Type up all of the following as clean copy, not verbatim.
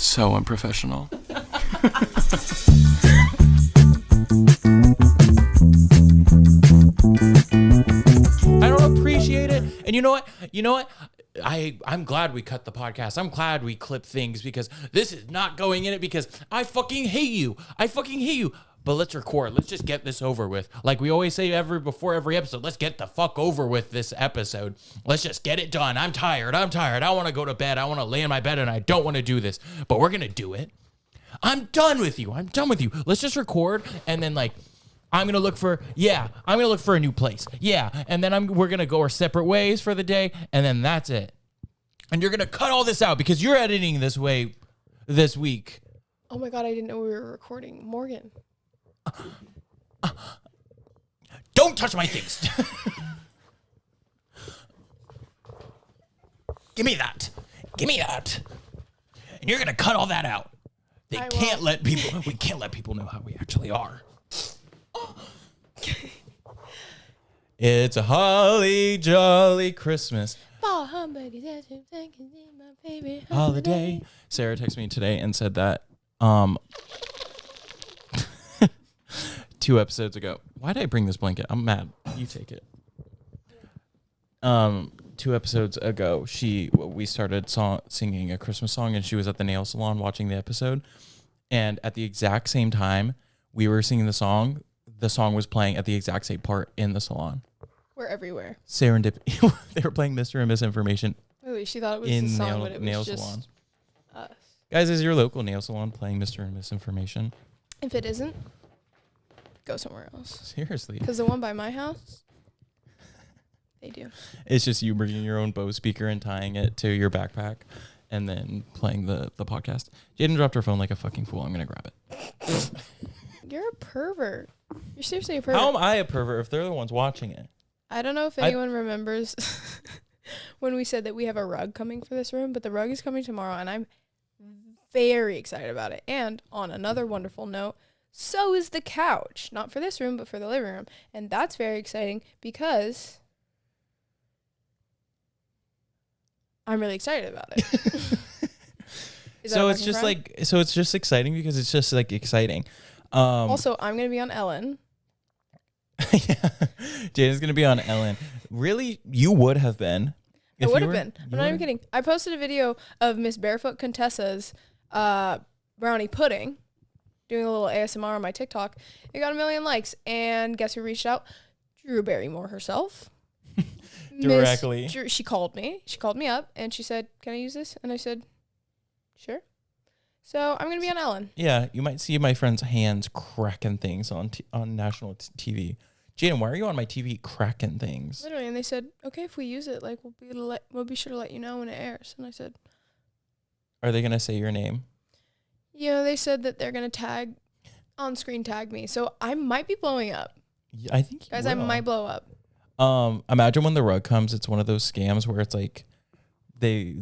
So unprofessional. I don't appreciate it. And you know what? I'm glad we cut the podcast. I'm glad we clip things because this is not going in it because I fucking hate you. But let's record. Let's just get this over with. Like we always say before every episode, let's get the fuck over with this episode. Let's just get it done. I'm tired. I want to go to bed. I want to lay in my bed and I don't want to do this. But we're going to do it. I'm done with you. Let's just record and then I'm going to look for a new place. Yeah. And then we're going to go our separate ways for the day. And then that's it. And you're going to cut all this out because you're editing this week. Oh my God. I didn't know we were recording. Morgan. Don't touch my things. Give me that. And you're going to cut all that out. We can't let people know how we actually are. It's a holly jolly Christmas. Holiday. Sarah texted me today and said that 2 episodes ago. Why did I bring this blanket? I'm mad. You take it. 2 episodes ago, we started singing a Christmas song, and she was at the nail salon watching the episode. And at the exact same time we were singing the song was playing at the exact same part in the salon. We're everywhere. Serendipity. They were playing Mr. and Misinformation. Really, she thought it was the song, but it was nail just salon. us. Guys, is your local nail salon playing Mr. and Misinformation? If it isn't, go somewhere else. Seriously. Because the one by my house, they do. It's just you bringing your own Bose speaker and tying it to your backpack and then playing the podcast. Jaden dropped her phone like a fucking fool. I'm going to grab it. You're a pervert. You're seriously a pervert. How am I a pervert if they're the ones watching it? I don't know if anyone remembers when we said that we have a rug coming for this room, but the rug is coming tomorrow, and I'm very excited about it. And on another wonderful note, so is the couch. Not for this room, but for the living room. And that's very exciting because I'm really excited about it. So it's just exciting because it's just exciting. Also, I'm going to be on Ellen. Yeah. Jaden's going to be on Ellen. Really? You would have been. I would have been. I'm not even kidding. I posted a video of Miss Barefoot Contessa's brownie pudding doing a little ASMR on my TikTok. It got 1 million likes. And guess who reached out? Drew Barrymore herself. Directly. She called me. She called me up and she said, "Can I use this?" And I said, "Sure." So I'm going to be on Ellen. Yeah, you might see my friend's hands cracking things on national TV. Jaden, why are you on my TV cracking things? Literally, and they said, "Okay, if we use it, we'll be sure to let you know when it airs." And I said, "Are they going to say your name?" Yeah, they said that they're going to on-screen tag me. So I might be blowing up. Yeah, I think I might blow up. Imagine when the rug comes, it's one of those scams where it's like they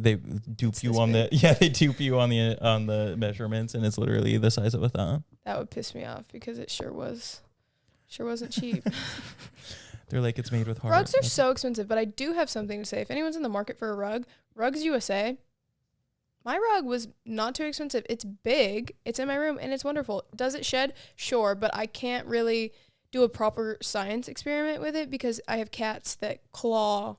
dupe you on the measurements and it's literally the size of a thumb. That would piss me off because it sure wasn't cheap. They're like, it's made with heart. Rugs are so expensive, but I do have something to say. If anyone's in the market for a rug, Rugs USA, my rug was not too expensive. It's big, it's in my room, and it's wonderful. Does it shed? Sure, but I can't really do a proper science experiment with it because I have cats that claw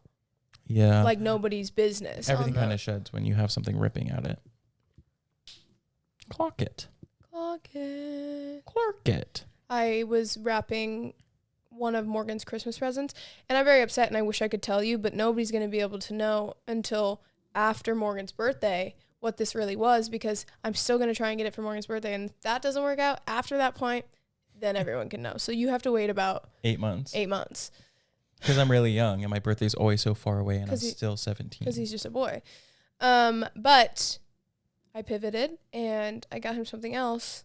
like nobody's business. Everything kind of sheds when you have something ripping at it. Clock it. I was wrapping one of Morgan's Christmas presents, and I'm very upset, and I wish I could tell you, but nobody's going to be able to know until after Morgan's birthday what this really was, because I'm still going to try and get it for Morgan's birthday, and if that doesn't work out after that point, then everyone can know. So you have to wait about 8 months. 8 months. Because I'm really young, and my birthday's always so far away, and I'm still 17. Because he's just a boy. But I pivoted, and I got him something else.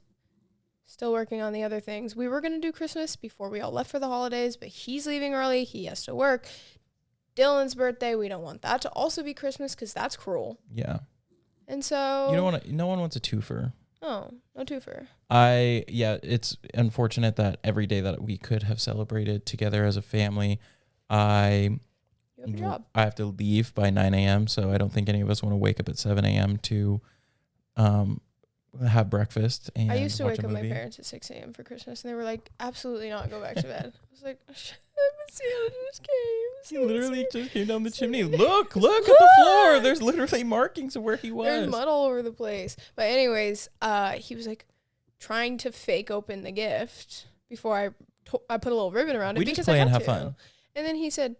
Still working on the other things. We were going to do Christmas before we all left for the holidays, but he's leaving early. He has to work. Dylan's birthday, we don't want that to also be Christmas because that's cruel. Yeah. And so... No one wants a twofer. Oh, no twofer. It's unfortunate that every day that we could have celebrated together as a family, You have a job. I have to leave by 9 a.m., so I don't think any of us want to wake up at 7 a.m. to have breakfast and I used to watch wake a up my movie. parents at 6 a.m. for Christmas, and they were like, absolutely not, go back to bed. I was like, Santa just came. He literally Santa just came down the chimney. Santa- Look at the floor. There's literally markings of where he was. There's mud all over the place. But anyways, he was like trying to fake open the gift before I put a little ribbon around it. We because just play I and had have to. fun. And then he said,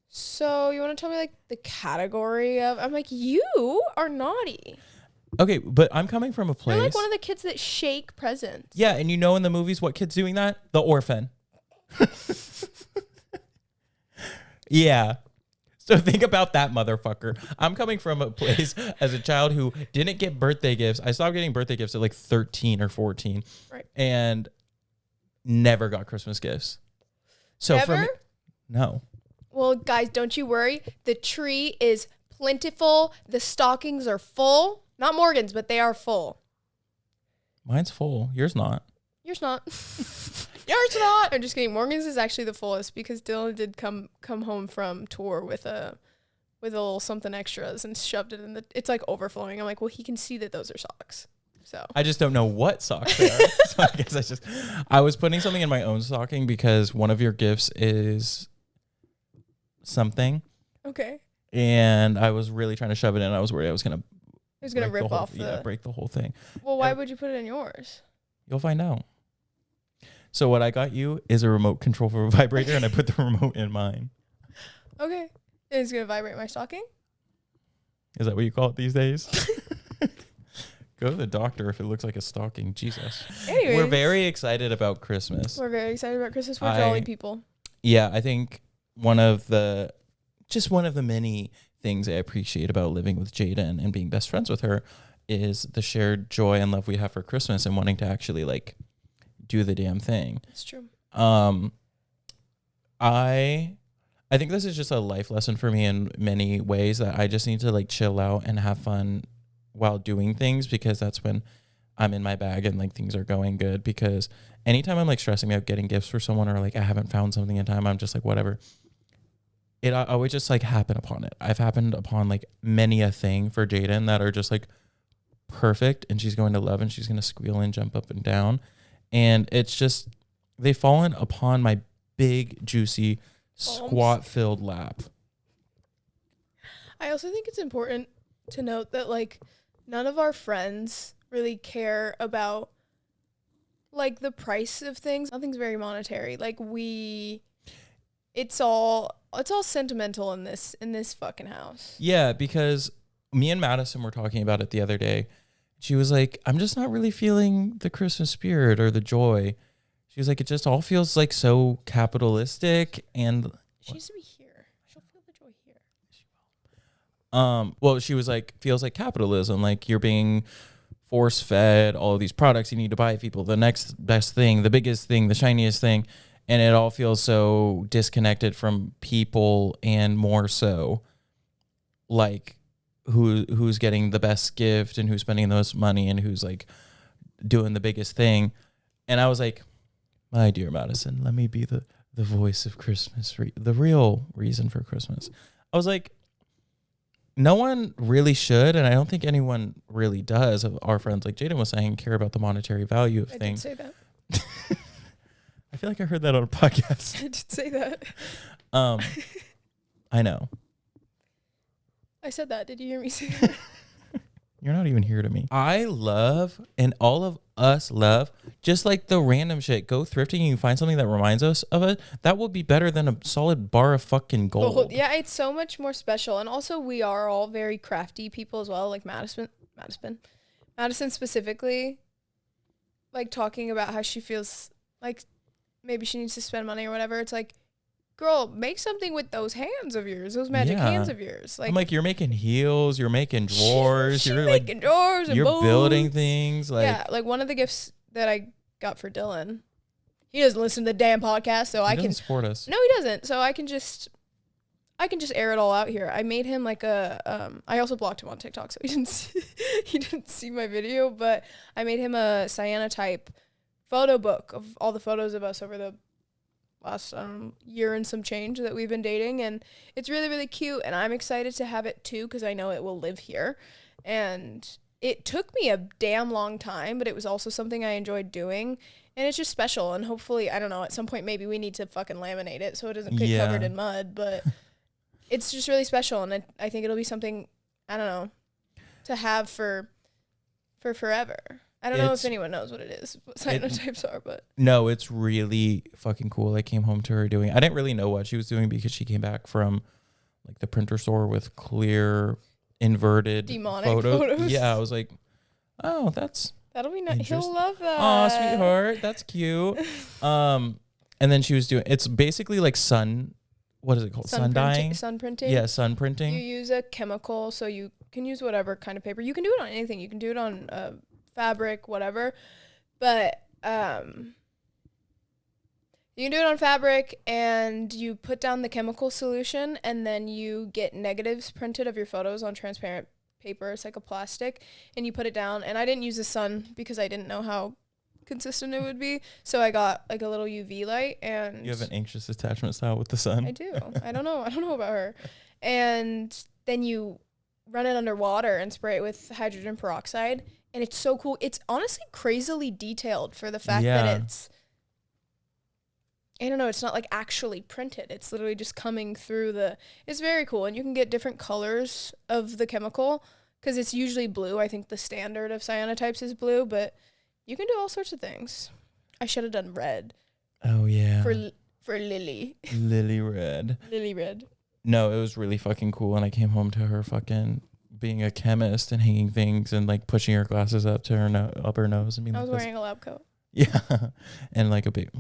so you want to tell me like the category of? I'm like, you are naughty. Okay, but I'm coming from a place. You're like one of the kids that shake presents. Yeah, and you know in the movies what kid's doing that? The orphan. Yeah. So think about that, motherfucker. I'm coming from a place as a child who didn't get birthday gifts. I stopped getting birthday gifts at like 13 or 14. Right. And never got Christmas gifts. So Ever? for me, no. Well, guys, don't you worry. The tree is plentiful. The stockings are full. Not Morgan's, but they are full. Mine's full. Yours not. Yours not. Yours not. I'm just kidding. Morgan's is actually the fullest because Dylan did come home from tour with a little something extras and shoved it in the. It's like overflowing. I'm like, well, he can see that those are socks. So I just don't know what socks they are. So I guess I was putting something in my own stocking because one of your gifts is something. Okay. And I was really trying to shove it in. I was worried I was gonna. It was gonna rip off break the whole thing. Well, why would you put it in yours? You'll find out. So what I got you is a remote control for a vibrator, and I put the remote in mine. Okay. And it's gonna vibrate my stocking? Is that what you call it these days? Go to the doctor if it looks like a stocking. Jesus. Anyways, We're very excited about Christmas. we're very excited about Christmas. We're jolly people. Yeah, I think one of the many things I appreciate about living with Jaden and being best friends with her is the shared joy and love we have for Christmas and wanting to actually like do the damn thing. It's true. I think this is just a life lesson for me in many ways that I just need to like chill out and have fun while doing things because that's when I'm in my bag and like things are going good. Because anytime I'm like stressing out getting gifts for someone or like I haven't found something in time, I'm just like whatever. It always just like happen upon it. I've happened upon like many a thing for Jaden that are just like perfect and she's going to love and she's going to squeal and jump up and down. And it's just, they've fallen upon my big, juicy, squat-filled lap. I also think it's important to note that, like, none of our friends really care about, like, the price of things. Nothing's very monetary. Like, it's all sentimental in this fucking house. Yeah, because me and Madison were talking about it the other day. She was like, I'm just not really feeling the Christmas spirit or the joy. She was like, it just all feels like so capitalistic and She needs to be here. She'll feel the joy here. she will. Well, she was like, feels like capitalism, like you're being force fed all of these products you need to buy people, the next best thing, the biggest thing, the shiniest thing, and it all feels so disconnected from people and more so like who's getting the best gift and who's spending the most money and who's like doing the biggest thing. And I was like, my dear Madison, let me be the voice of Christmas, the real reason for Christmas. I was like, no one really should, and I don't think anyone really does. Of our friends, like Jaden was saying, care about the monetary value of things. I did say that. I feel like I heard that on a podcast. I did say that. I know. I said that. Did you hear me say that? You're not even here to me. I love, and all of us love, just like the random shit. Go thrifting and you find something that reminds us of it. That will be better than a solid bar of fucking gold. Yeah, it's so much more special. And also we are all very crafty people as well. Like Madison specifically, like talking about how she feels like maybe she needs to spend money or whatever. It's like, girl, make something with those hands of yours, those magic hands of yours. Like, I'm like, you're making heels, you're making drawers, you're like making drawers and you're boots. building things. Like, yeah, like one of the gifts that I got for Dylan, he doesn't listen to the damn podcast, so I can support us. No, he doesn't. So I can just air it all out here. I made him like a I also blocked him on TikTok, so he didn't see my video, but I made him a Cyanotype photo book of all the photos of us over the last year and some change that we've been dating, and it's really, really cute, and I'm excited to have it too because I know it will live here. And it took me a damn long time, but it was also something I enjoyed doing. And it's just special. And hopefully, I don't know, at some point, maybe we need to fucking laminate it so it doesn't get covered in mud. But it's just really special. And I think it'll be something, I don't know, to have for forever. I don't know if anyone knows what it is, what cyanotypes are, but. No, it's really fucking cool. I came home to her doing, I didn't really know what she was doing because she came back from like the printer store with clear inverted demonic photos. Yeah, I was like, oh, that'll be nice. He'll love that. Oh, sweetheart, that's cute. And then she was doing, it's basically like what is it called? Sun dyeing? Sun printing. Yeah, sun printing. You use a chemical, so you can use whatever kind of paper. You can do it on anything. You can do it on fabric, whatever. But you can do it on fabric, and you put down the chemical solution, and then you get negatives printed of your photos on transparent paper. It's like a plastic, and you put it down. And I didn't use the sun because I didn't know how consistent it would be, so I got like a little UV light. And you have an anxious attachment style with the sun. I do. I don't know about her. And then you run it under water and spray it with hydrogen peroxide, and it's so cool. It's honestly crazily detailed for the fact that it's, I don't know, it's not like actually printed. It's literally just coming through it's very cool. And you can get different colors of the chemical because it's usually blue. I think the standard of cyanotypes is blue, but you can do all sorts of things. I should have done red. Oh, yeah. For Lily. Lily red. Lily red. No, it was really fucking cool. And I came home to her fucking being a chemist and hanging things and like pushing her glasses up to her up her nose and being I was wearing a lab coat. Yeah. And like a big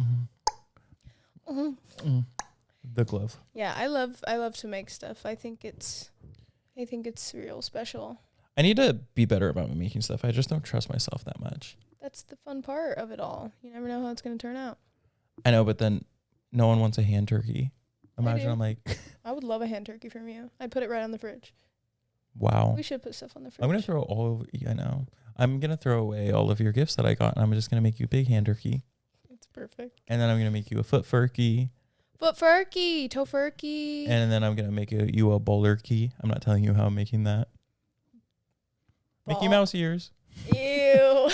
the glove. Yeah, I love to make stuff. I think it's real special. I need to be better about making stuff. I just don't trust myself that much. That's the fun part of it all. You never know how it's going to turn out. I know, but then no one wants a hand turkey. Imagine I'm like I would love a hand turkey from you. I'd put it right on the fridge. Wow. We should put stuff on the fridge. I'm going to throw I'm going to throw away all of your gifts that I got, and I'm just going to make you a big hand turkey. It's perfect. And then I'm going to make you a foot furky. Foot furky, toe furky. And then I'm going to make you a bowlerkey. I'm not telling you how I'm making that. Mickey Mouse ears. Ew.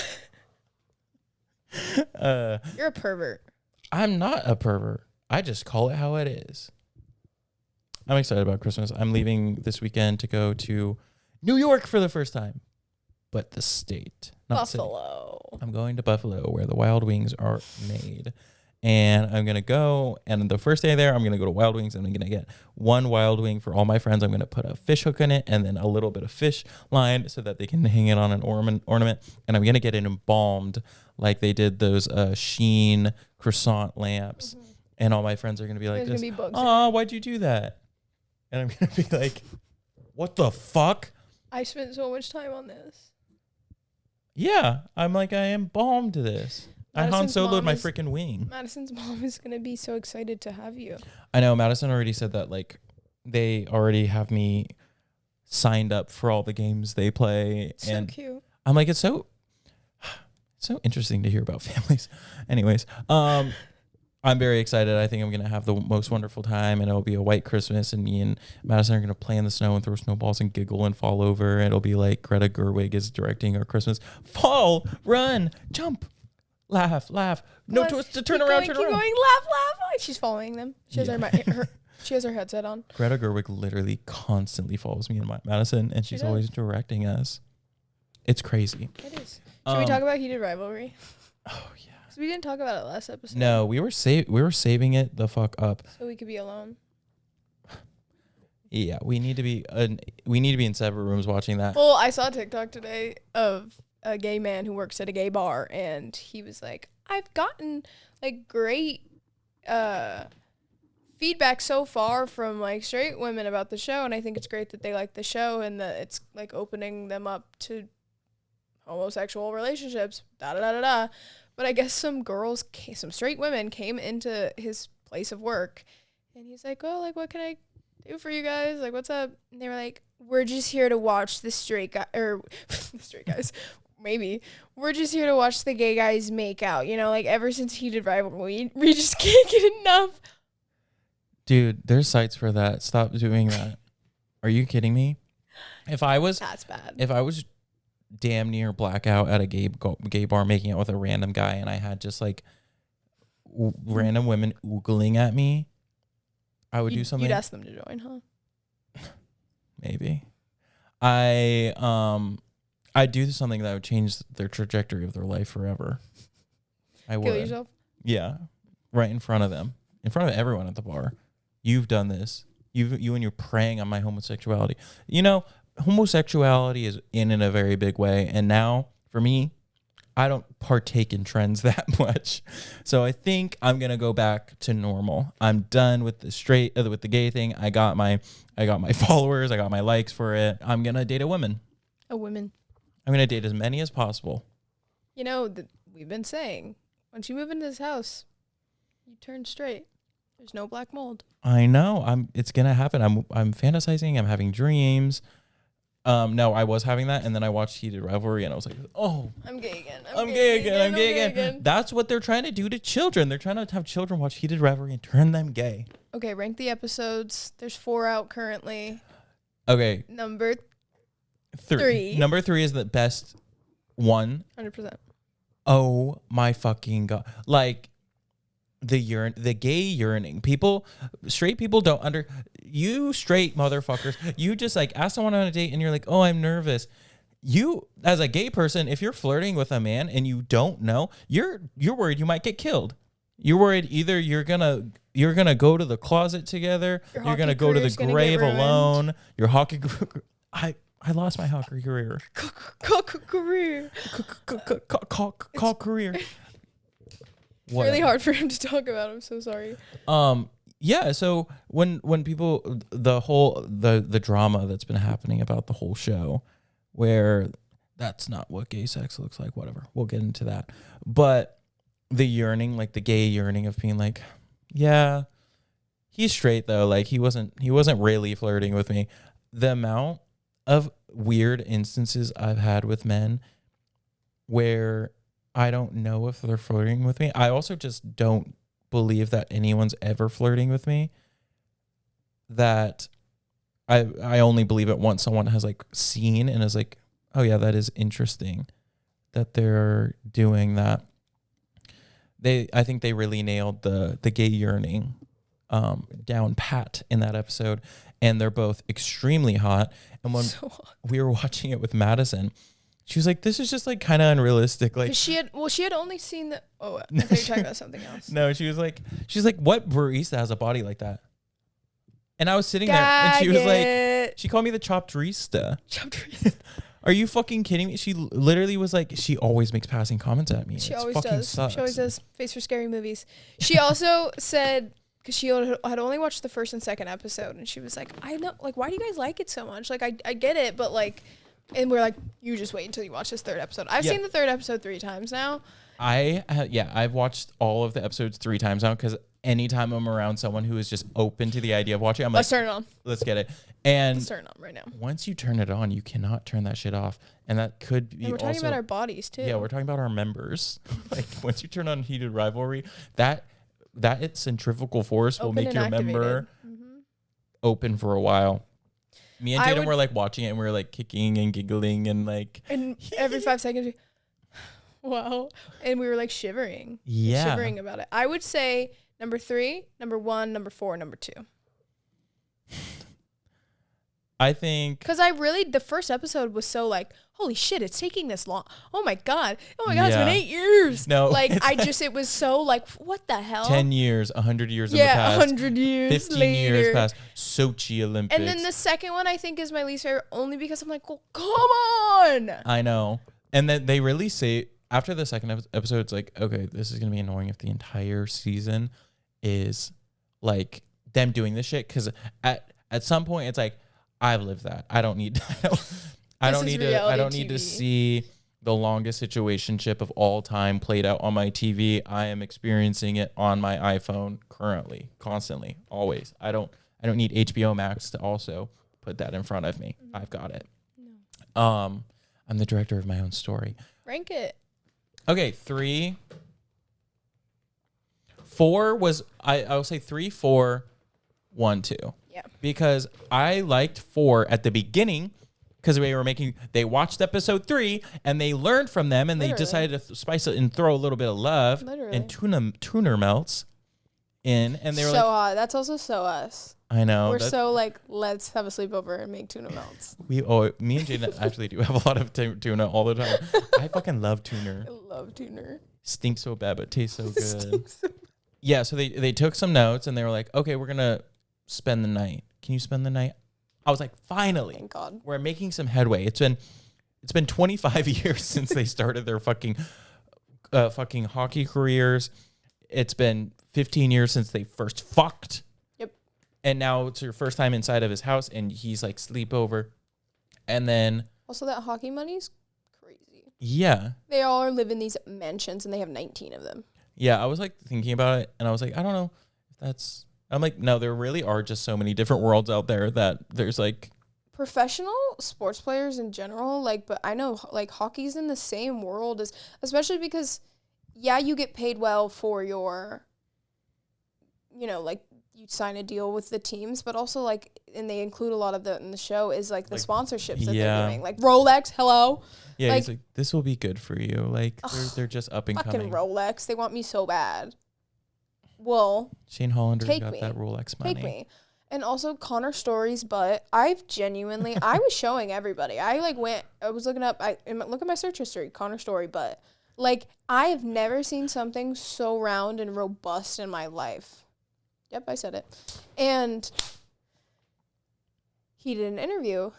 You're a pervert. I'm not a pervert. I just call it how it is. I'm excited about Christmas. I'm leaving this weekend to go to New York for the first time. But the state. Not Buffalo. City. I'm going to Buffalo where the Wild Wings are made. And I'm going to go. And the first day there, I'm going to go to Wild Wings. And I'm going to get one Wild Wing for all my friends. I'm going to put a fish hook in it and then a little bit of fish line so that they can hang it on an ornament. And I'm going to get it embalmed like they did those Sheen croissant lamps. Mm-hmm. And all my friends are going to be like, "Oh, why'd you do that?" And I'm going to be like, "What the fuck? I spent so much time on this." Yeah, I'm like, I embalmed this. I Han Solo'd my freaking wing. Madison's mom is going to be so excited to have you. I know. Madison already said that, like, they already have me signed up for all the games they play. And so cute. I'm like, it's so interesting to hear about families. Anyways, I'm very excited. I think I'm going to have the most wonderful time, and it'll be a white Christmas, and me and Madison are going to play in the snow and throw snowballs and giggle and fall over. It'll be like Greta Gerwig is directing our Christmas. Fall, run, jump, laugh. No, to turn around. Keep going, laugh. She's following them. She has her headset on. Greta Gerwig literally constantly follows me and Madison, and she's always directing us. It's crazy. It is. Should we talk about Heated Rivalry? Oh, yeah. We didn't talk about it last episode. No, we were saving it the fuck up. So we could be alone. Yeah, we need to be in separate rooms watching that. Well, I saw a TikTok today of a gay man who works at a gay bar, and he was like, "I've gotten like great feedback so far from like straight women about the show, and I think it's great that they like the show and that it's like opening them up to homosexual relationships." But I guess some straight women came into his place of work, and he's like, "Oh, like, what can I do for you guys? Like, what's up?" And they were like, "We're just here to watch the straight guy," or the straight guys, maybe. "We're just here to watch the gay guys make out. You know, like, ever since Heated Rivalry, we just can't get enough." Dude, there's sites for that. Stop doing that. Are you kidding me? That's bad. If I was damn near blackout at a gay bar making out with a random guy, and I had just like random women oogling at me, I would do something. You'd ask them to join, huh? Maybe. I'd do something that would change their trajectory of their life forever. I would. Kill yourself? Yeah. Right in front of them. In front of everyone at the bar. You've done this. You and you're preying on my homosexuality. You know, homosexuality is in a very big way. And now, for me, I don't partake in trends that much. So I think I'm going to go back to normal. I'm done with with the gay thing. I got my followers. I got my likes for it. I'm going to date a woman. A woman. I'm going to date as many as possible. You know, we've been saying, once you move into this house, you turn straight. There's no black mold. I know. It's going to happen. I'm fantasizing. I'm having dreams. No, I was having that, and then I watched Heated Rivalry, and I was like, "Oh, I'm gay again. I'm gay again." That's what they're trying to do to children. They're trying to have children watch Heated Rivalry and turn them gay. Okay, rank the episodes. There's 4 out currently. Okay, Number 3. Number 3 is the best one. 100%. Oh my fucking god! Like the gay yearning. Straight people don't you straight motherfuckers. You just like ask someone on a date and you're like, oh, I'm nervous. You, as a gay person, if you're flirting with a man and you don't know, you're worried you might get killed. You're worried either you're gonna go to the closet together, you're gonna go to the grave alone. Your hockey I lost my hockey career. Career. It's really hard for him to talk about. I'm so sorry. Yeah, so when people the drama that's been happening about the whole show, where that's not what gay sex looks like, whatever. We'll get into that. But the yearning, like the gay yearning of being like, yeah, he's straight though, like he wasn't really flirting with me. The amount of weird instances I've had with men where I don't know if they're flirting with me. I also just don't believe that anyone's ever flirting with me. That I only believe it once someone has like seen and is like, oh yeah, that is interesting that they're doing that. I think they really nailed the gay yearning down pat in that episode, and they're both extremely hot. And when we were watching it with Madison, she was like, this is just like kind of unrealistic. Like she had only seen the, I thought you were talking about something else. No, she's like, what barista has a body like that? And I was sitting there and she was like, she called me the chopped-rista. Are you fucking kidding me? She literally was like, she always makes passing comments at me. She always does. Sucks. She always does. Face for scary movies. She also said, because she had only watched the first and second episode, and she was like, I know, like, why do you guys like it so much? Like, I get it, but like, and we're like, you just wait until you watch this third episode. I've seen the third episode 3 times now. I've watched all of the episodes 3 times now, because anytime I'm around someone who is just open to the idea of watching, I'm like, let's turn it on. Let's get it. And let's turn it on right now. Once you turn it on, you cannot turn that shit off. And that could be, and we're talking about our bodies too. Yeah, we're talking about our members. Like once you turn on Heated Rivalry, that its centrifugal force will make your member open for a while. Me and Tatum were like watching it and we were like kicking and giggling and like, and every 5 seconds, wow. And we were like shivering. Yeah. Shivering about it. I would say number 3, number 1, number 4, number 2. I think because the first episode was so like, holy shit, it's taking this long. Oh my god, it's been 8 years. No, like it was so like, what the hell? 10 years, 100 years in the past. 100 years 15 later. years past. Sochi Olympics. And then the second one I think is my least favorite, only because I'm like, well, come on. I know. And then they really say after the second episode, it's like, okay, this is gonna be annoying if the entire season is like them doing this shit. Because at some point it's like, I've lived that. I don't need to see the longest situationship of all time played out on my TV. I am experiencing it on my iPhone currently, constantly, always. I don't need HBO Max to also put that in front of me. I've got it. No. I'm the director of my own story. Rank it. Okay, 3. 4 was I'll say 3, 4, 1, 2. Yeah. Because I liked 4 at the beginning because they watched episode 3 and they learned from them and they decided to spice it and throw a little bit of love and tuna melts in, and they were so hot. That's also so us. I know. We're so like, let's have a sleepover and make tuna melts. Me and Jaden actually do have a lot of tuna all the time. I fucking love tuna. I love tuna. Stinks so bad, but tastes so good. Yeah, so they took some notes and they were like, okay, we're gonna spend the night. Can you spend the night? I was like, finally. Thank God. We're making some headway. It's been 25 years since they started their fucking hockey careers. It's been 15 years since they first fucked. Yep. And now it's your first time inside of his house and he's like sleepover. And then also that hockey money's crazy. Yeah. They all live in these mansions and they have 19 of them. Yeah, I was like thinking about it and I was like, I don't know if I'm like, no, there really are just so many different worlds out there that there's like professional sports players in general, like, but I know like hockey's in the same world as, especially because yeah, you get paid well for your, like you sign a deal with the teams, but also like, and they include a lot of in the show is like the sponsorships that they're doing, like Rolex, hello. Yeah, he's like, this will be good for you. Like they're just up and coming. Fucking Rolex, they want me so bad. Well, Shane Hollander got that Rolex money. Take me. And also Connor Story's butt. I've genuinely, I was showing everybody. I was looking up, look at my search history, Connor Story butt. Like, I have never seen something so round and robust in my life. Yep, I said it. And he did an interview.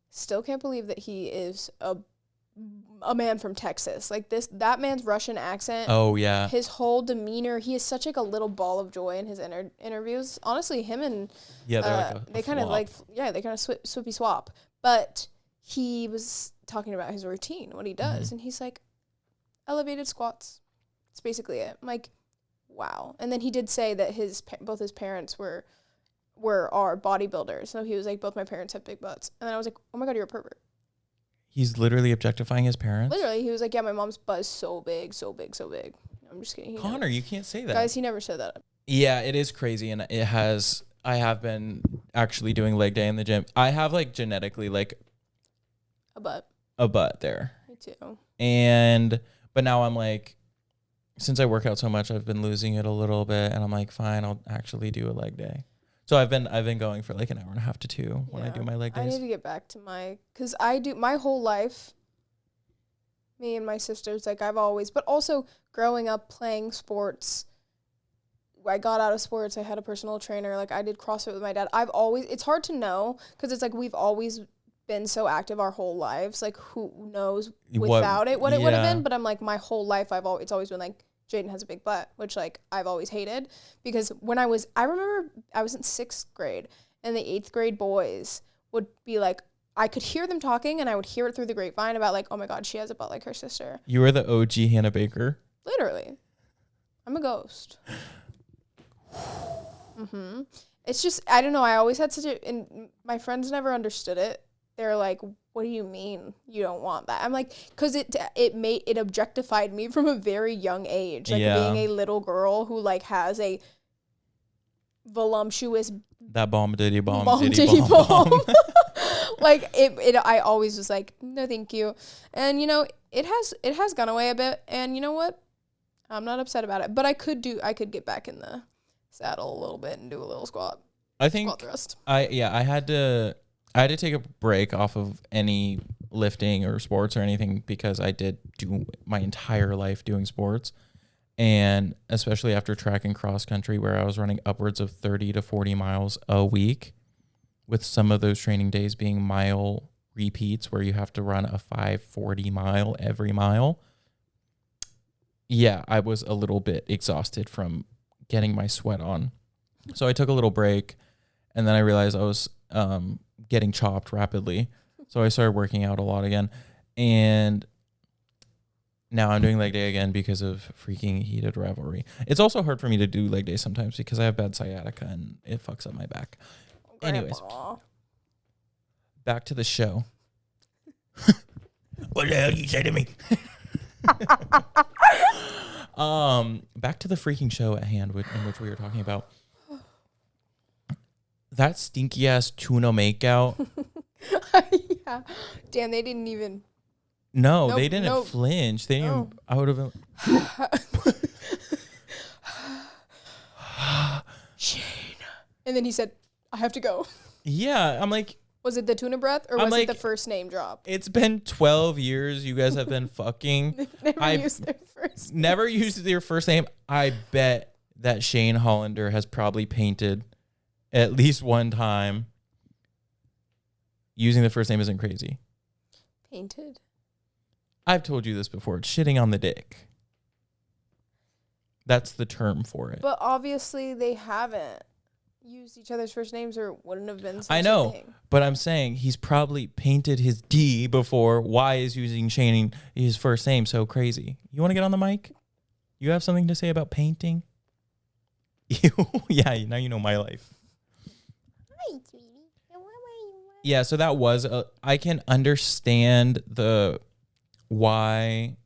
Still can't believe that he is a man from Texas. Like that man's Russian accent. Oh yeah. His whole demeanor. He is such like a little ball of joy in his interviews. Honestly, him and they kind of swippy swap. But he was talking about his routine, what he does, and he's like, elevated squats. That's basically it. I'm like, wow. And then he did say that both his parents are bodybuilders. So he was like, both my parents have big butts. And then I was like, oh my God, you're a pervert. He's literally objectifying his parents? Literally. He was like, yeah, my mom's butt is so big, so big, so big. I'm just kidding. Connor, you can't say that. Guys, he never said that. Yeah, it is crazy. And I have been actually doing leg day in the gym. I have like genetically like a butt there. Me too. But now I'm like, since I work out so much, I've been losing it a little bit. And I'm like, fine, I'll actually do a leg day. So I've been going for like an hour and a half to 2 when I do my leg days. I need to get back to because I do my whole life, me and my sisters, like I've always, but also growing up playing sports, I got out of sports, I had a personal trainer, like I did CrossFit with my dad. It's hard to know because it's like we've always been so active our whole lives, like who knows without it what it would have been, but I'm like my whole life it's always been like, Jaden has a big butt, which like I've always hated because I remember I was in 6th grade and the 8th grade boys would be like, I could hear them talking and I would hear it through the grapevine about like, oh my God, she has a butt like her sister. You were the OG Hannah Baker. Literally. I'm a ghost. It's just, I don't know. I always had and my friends never understood it. They're like, what do you mean you don't want that? I'm like, because it objectified me from a very young age. Like being a little girl who like has a voluptuous that bomb diddy bomb. Like I always was like, no thank you. And it has gone away a bit, and you know what? I'm not upset about it. But I could get back in the saddle a little bit and do a little squat. I think squat thrust. I had to take a break off of any lifting or sports or anything because I did do my entire life doing sports. And especially after track and cross country where I was running upwards of 30 to 40 miles a week, with some of those training days being mile repeats where you have to run a 5:40 mile every mile. Yeah, I was a little bit exhausted from getting my sweat on. So I took a little break, and then I realized I was getting chopped rapidly. So I started working out a lot again. And now I'm doing leg day again because of freaking heated Rivalry. It's also hard for me to do leg day sometimes because I have bad sciatica and it fucks up my back. Grandpa. Anyways, back to the show. What the hell you say to me? Back to the freaking show at hand, in which we were talking about. That stinky ass tuna makeout. Yeah. Damn, they didn't even. No, Nope, they didn't nope. flinch. They didn't. No. I would have been. Shane. And then he said, I have to go. Yeah, I'm like, Was it the tuna breath or I'm was like- it the first name drop? it's been 12 years. You guys have been fucking. Never used their first name. Never used your first name. I bet that Shane Hollander has probably painted at least one time. Using the first name isn't crazy. Painted? I've told you this before. It's shitting on the dick. That's the term for it. But obviously they haven't used each other's first names or wouldn't have been such I a know, thing. but I'm saying he's probably painted his D before. Why is using Shane his first name so crazy? You want to get on the mic? You have something to say about painting? Yeah, now you know my life. Hi, sweetie. What were you? Yeah, so that was I can understand the why,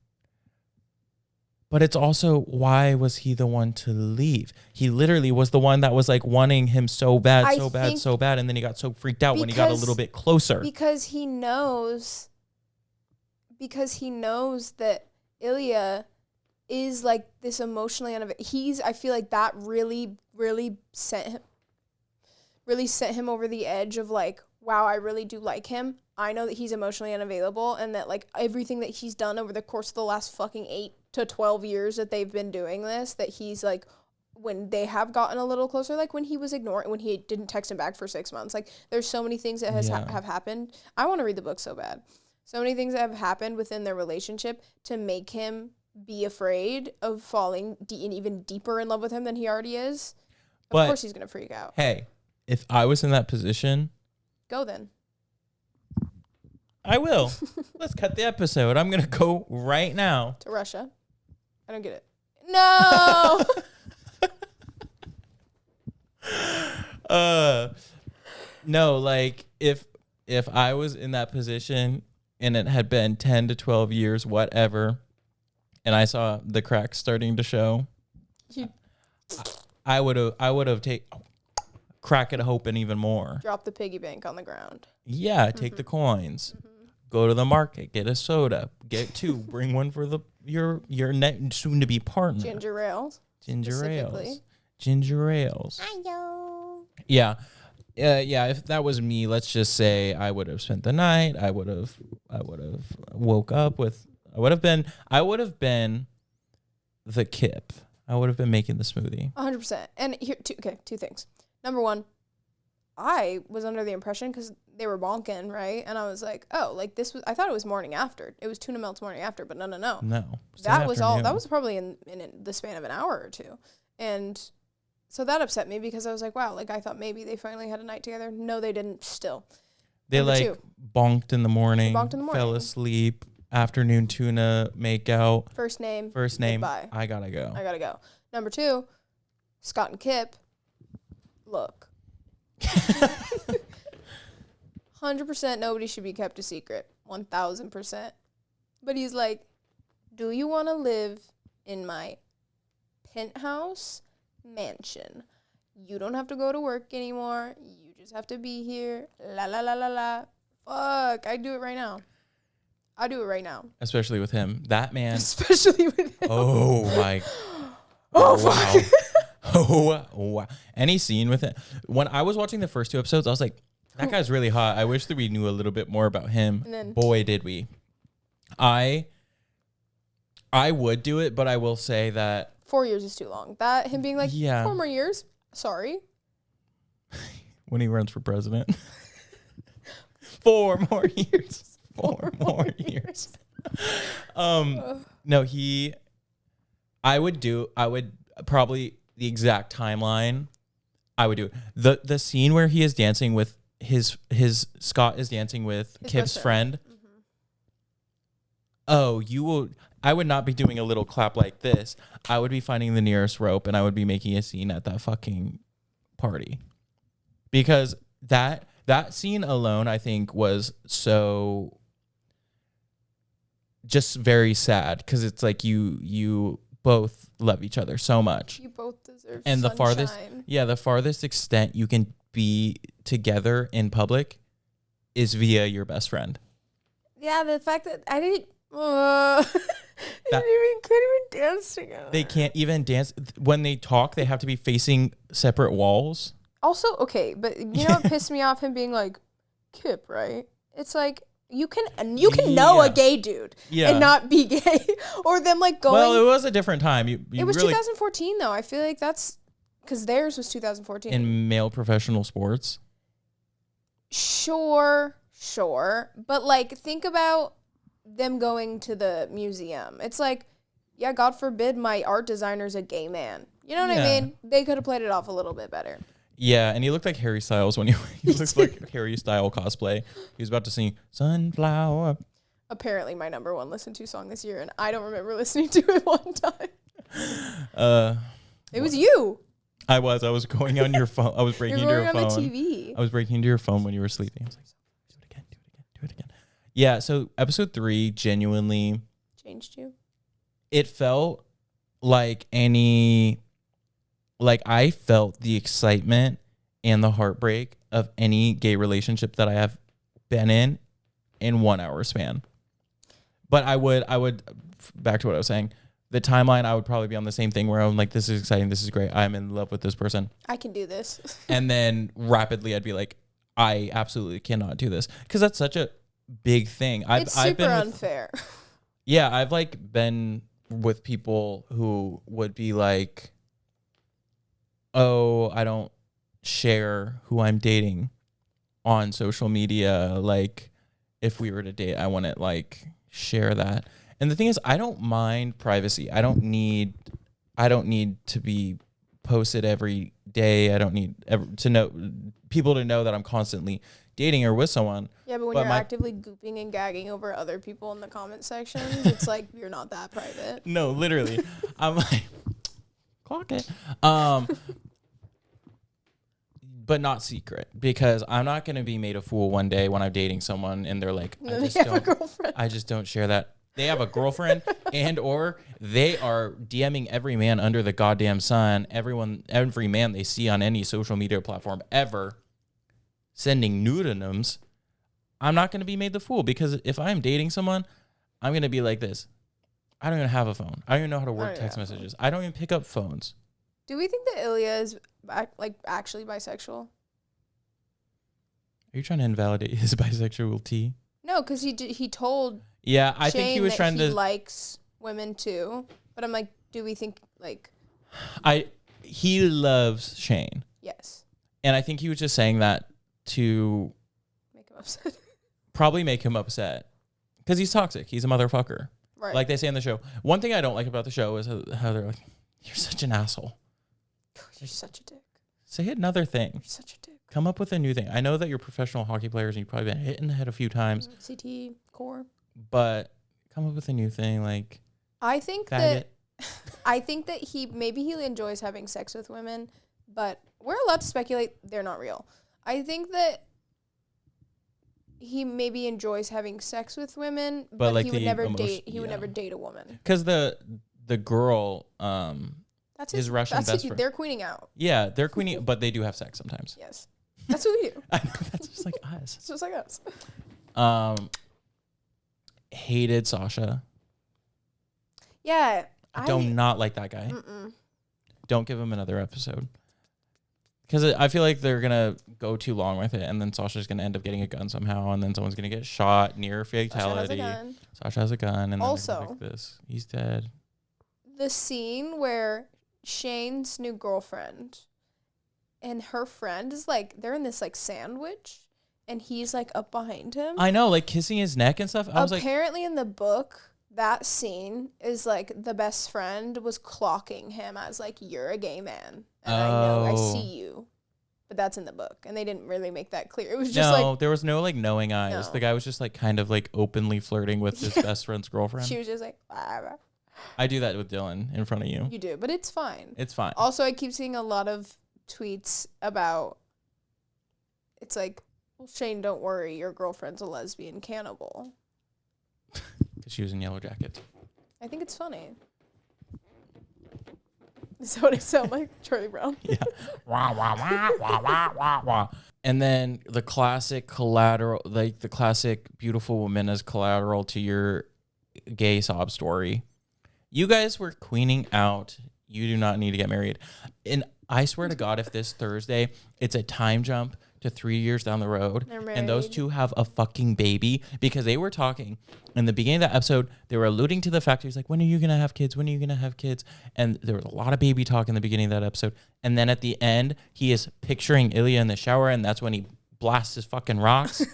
but it's also why was he the one to leave? He literally was the one that was like wanting him so bad, I so bad, think so bad, and then he got so freaked out when he got a little bit closer. Because he knows that Ilya is like this emotionally I feel like that really sent him over the edge of like, wow, I really do like him. I know that he's emotionally unavailable and that like everything that he's done over the course of the last fucking 8 to 12 years that they've been doing this, that he's like, when they have gotten a little closer, like when he was ignoring, when he didn't text him back for 6 months, like there's so many things that have happened. I want to read the book so bad. So many things that have happened within their relationship to make him be afraid of falling even deeper in love with him than he already is. Of course he's going to freak out. Hey, if I was in that position, Go then. I will. Let's cut the episode. I'm going to go right now. To Russia. I don't get it. No! No, like if I was in that position and it had been 10 to 12 years, whatever, and I saw the cracks starting to show, I would have taken crack it open even more. Drop the piggy bank on the ground. Yeah, take the coins. Go to the market, get a soda, get 2, bring one for your soon to be partner. Ginger ales. Ginger ales. specifically. Ginger ales. Hi-yo. Yeah. Yeah, if that was me, let's just say I would have spent the night. I would have woke up with I would have been the Kip. I would have been making the smoothie. 100%. And here, two things. Number one, I was under the impression because they were bonking, right? And I was like, oh, like I thought it was morning after. It was tuna melt's morning after, but no. No. That was probably in the span of an hour or two. And so that upset me because I was like, wow, like I thought maybe they finally had a night together. No, they didn't still. They Number like two. bonked in the morning, Bonked in the morning. fell asleep, afternoon tuna makeout. First name. Goodbye. Goodbye. I gotta go. Number two, Scott and Kip, look. 100% nobody should be kept a secret. 1,000%. But he's like, do you want to live in my penthouse mansion? You don't have to go to work anymore. You just have to be here. La la la la la. Fuck, I'd do it right now. I'd do it right now. Especially with him. That man. Especially with him. Oh my. Oh, wow. fuck. Oh wow. Any scene with it. When I was watching the first 2 episodes, I was like, that guy's really hot. I wish that we knew a little bit more about him. And then, boy, did we. I would do it, but I will say that 4 years is too long. That him being like, Yeah. 4 more years. Sorry. when he runs for president. 4 more years. 4 more years. No, I would probably the exact timeline. I would do it. The scene where he is dancing with his Scott is dancing with His Kip's best friend. Mm-hmm. Oh, I would not be doing a little clap like this. I would be finding the nearest rope and I would be making a scene at that fucking party. Because that scene alone, I think, was so just very sad because it's like you both love each other so much. You both deserve And sunshine. the farthest extent you can be together in public is via your best friend. Yeah, the fact that I didn't. They can't even dance together. They can't even dance. When they talk, they have to be facing separate walls. Also, okay, but you know what pissed me off? Him being like, Kip, right? It's like, you can know a gay dude and not be gay. Or them like going. Well, it was a different time. It was really 2014 though. I feel like that's because theirs was 2014. In male professional sports. Sure. But like, think about them going to the museum. It's like, yeah, God forbid my art designer's a gay man. You know what I mean? They could have played it off a little bit better. Yeah, and he looked like Harry Styles when he looks like Harry Style cosplay. He was about to sing Sunflower. Apparently my number one listened to song this year, and I don't remember listening to it one time. It was you. I was going on your phone. I was breaking into your phone. You're going on my TV. I was breaking into your phone when you were sleeping. I was like, do it again. Yeah, so episode 3 genuinely changed you. It felt like I felt the excitement and the heartbreak of any gay relationship that I have been in 1 hour span. But I would back to what I was saying. The timeline, I would probably be on the same thing where I'm like, this is exciting, this is great, I'm in love with this person. I can do this. And then rapidly I'd be like, I absolutely cannot do this. Because that's such a big thing. It's super unfair. Yeah, I've like been with people who would be like, oh, I don't share who I'm dating on social media. Like, if we were to date, I wouldn't like share that. And the thing is, I don't mind privacy. I don't need to be posted every day. I don't need people to know that I'm constantly dating or with someone. Yeah, but when you're actively gooping and gagging over other people in the comment sections, it's like you're not that private. No, literally. I'm like, clock it. But not secret, because I'm not going to be made a fool one day when I'm dating someone and they're like, I just don't share that. They have a girlfriend and or they are DMing every man under the goddamn sun, every man they see on any social media platform ever, sending nudenums. I'm not going to be made the fool, because if I'm dating someone, I'm going to be like this. I don't even have a phone. I don't even know how to work text messages. I don't even pick up phones. Do we think that Ilya is actually bisexual? Are you trying to invalidate his bisexuality? No, because he told. Yeah, I think he was trying to. He likes women too, but I'm like, do we think like? He loves Shane. Yes. And I think he was just saying that to make him upset. Probably make him upset, because he's toxic. He's a motherfucker. Right. Like they say in the show. One thing I don't like about the show is how they're like, "You're such an asshole. You're such a dick. Say another thing. You're such a dick. Come up with a new thing. I know that you're professional hockey players and you've probably been hit in the head a few times. CT core. But come up with a new thing, like. I think that he enjoys having sex with women, but we're allowed to speculate they're not real. I think that he maybe enjoys having sex with women, but like he would never date. He would never date a woman. Because the girl, that's his Russian best friend. They're queening out. Yeah, they're queening, but they do have sex sometimes. Yes, that's what we do. I know, that's just like us. It's just like us. Hated Sasha. Yeah, I do not like that guy. Don't give him another episode. Because I feel like they're going to go too long with it, and then Sasha's going to end up getting a gun somehow, and then someone's going to get shot near fatality. Sasha has a gun. And also, like this. He's dead. The scene where Shane's new girlfriend and her friend is like, they're in this like sandwich, and he's like up behind him. I know, like kissing his neck and stuff. Apparently in the book, that scene is like the best friend was clocking him as like, you're a gay man. And I know, I see you. But that's in the book. And they didn't really make that clear. It was just like. No, there was no like knowing eyes. No. The guy was just like kind of like openly flirting with his best friend's girlfriend. She was just like, I do that with Dylan in front of you. You do, but it's fine. It's fine. Also, I keep seeing a lot of tweets about, it's like, well, Shane, don't worry, your girlfriend's a lesbian cannibal. Because she was in Yellow Jackets. I think it's funny. Is that what I sound like? Charlie Brown. Yeah. Wah, wah, wah, wah, wah, wah, wah. And then the classic collateral, like the classic beautiful woman as collateral to your gay sob story. You guys were queening out. You do not need to get married. And I swear to God, if this Thursday, it's a time jump to 3 years down the road, and those two have a fucking baby, because they were talking in the beginning of that episode, they were alluding to the fact, he's like, when are you going to have kids? When are you going to have kids? And there was a lot of baby talk in the beginning of that episode. And then at the end, he is picturing Ilya in the shower, and that's when he blasts his fucking rocks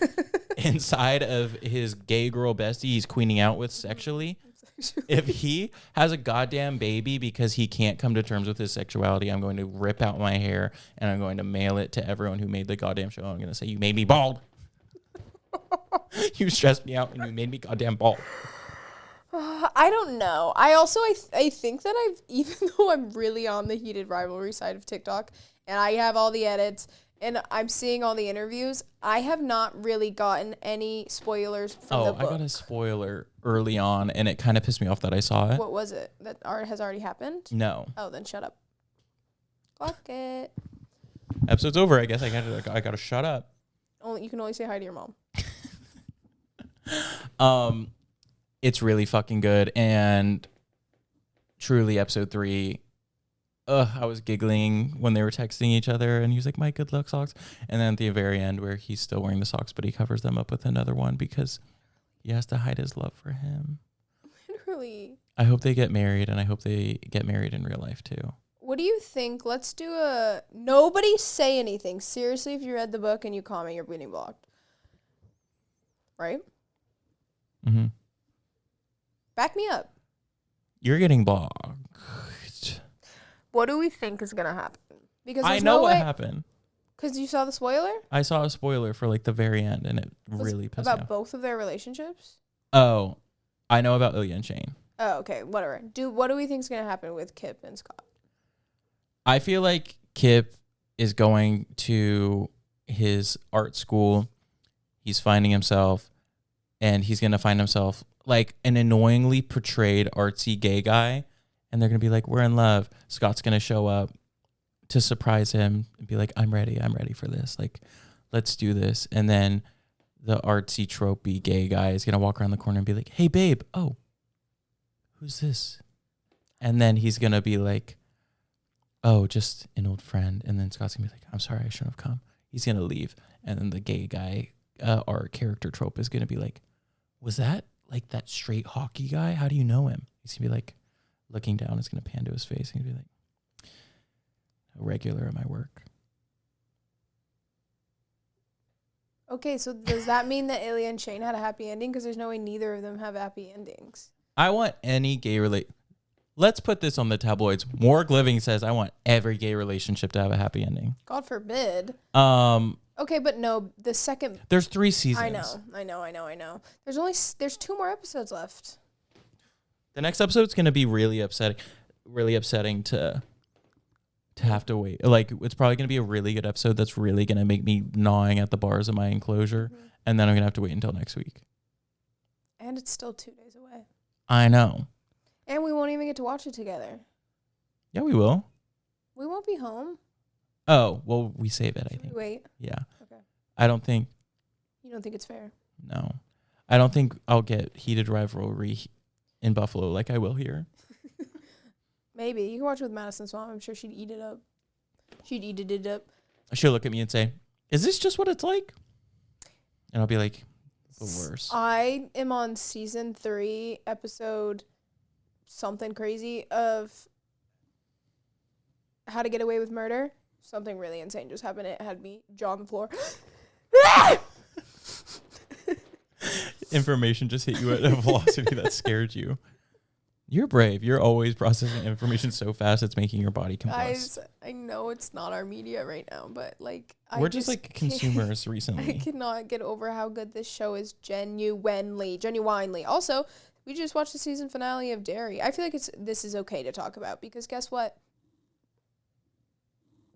inside of his gay girl bestie he's queening out with sexually. If he has a goddamn baby because he can't come to terms with his sexuality, I'm going to rip out my hair and I'm going to mail it to everyone who made the goddamn show. I'm going to say, you made me bald. You stressed me out and you made me goddamn bald. I don't know. I think that even though I'm really on the heated rivalry side of TikTok and I have all the edits and I'm seeing all the interviews, I have not really gotten any spoilers from the book. I got a spoiler early on, and it kind of pissed me off that I saw it. What was it? That has already happened? No. Oh, then shut up. Clock it. Episode's over. I guess I gotta shut up. You can only say hi to your mom. It's really fucking good, and truly, episode 3. I was giggling when they were texting each other, and he was like, my good luck socks. And then at the very end, where he's still wearing the socks, but he covers them up with another one because he has to hide his love for him. Literally. I hope they get married, and I hope they get married in real life too. What do you think? Let's do nobody say anything. Seriously, if you read the book and you comment, you're being blocked. Right? Mm-hmm. Back me up. You're getting blocked. What do we think is gonna happen? Because I know what happened. Because you saw the spoiler? I saw a spoiler for like the very end, and it really pissed me about off. both of their relationships? Oh, I know about Ilya and Shane. Oh, okay, whatever. What do we think is gonna happen with Kip and Scott? I feel like Kip is going to his art school. He's finding himself, and he's gonna find himself like an annoyingly portrayed artsy gay guy. And they're going to be like, we're in love. Scott's going to show up to surprise him and be like, I'm ready for this. Like, let's do this. And then the artsy, tropey gay guy is going to walk around the corner and be like, hey, babe. Oh, who's this? And then he's going to be like, oh, just an old friend. And then Scott's going to be like, I'm sorry, I shouldn't have come. He's going to leave. And then the gay guy, our character trope, is going to be like, was that like that straight hockey guy? How do you know him? He's going to be like, looking down, is going to pan to his face and be like, a regular at my work. Okay, so does that mean that Ilya and Shane had a happy ending? Because there's no way neither of them have happy endings. I want any gay Let's put this on the tabloids. Morgue Living says I want every gay relationship to have a happy ending. God forbid. Okay, but no, the second... There's 3 seasons. I know. There's 2 more episodes left. The next episode's going to be really upsetting to have to wait. Like, it's probably going to be a really good episode that's really going to make me gnawing at the bars of my enclosure. Mm-hmm. And then I'm going to have to wait until next week. And it's still 2 days away. I know. And we won't even get to watch it together. Yeah, we will. We won't be home. Oh, well, we save it, I think. Wait. Yeah. Okay. I don't think... You don't think it's fair? No. I don't think I'll get heated rivalry in Buffalo like I will here. Maybe. You can watch it with Madison's mom. I'm sure she'd eat it up. She'll look at me and say, is this just what it's like? And I'll be like, the worst. I am on season 3, episode something crazy of How to Get Away with Murder. Something really insane just happened. It had me jaw on the floor. Information just hit you at a velocity that scared you. You're brave. You're always processing information so fast it's making your body combust. Guys, I know it's not our media right now, but like we're just like consumers recently. I cannot get over how good this show is genuinely. Also, we just watched the season finale of Dairy. I feel like this is okay to talk about because guess what?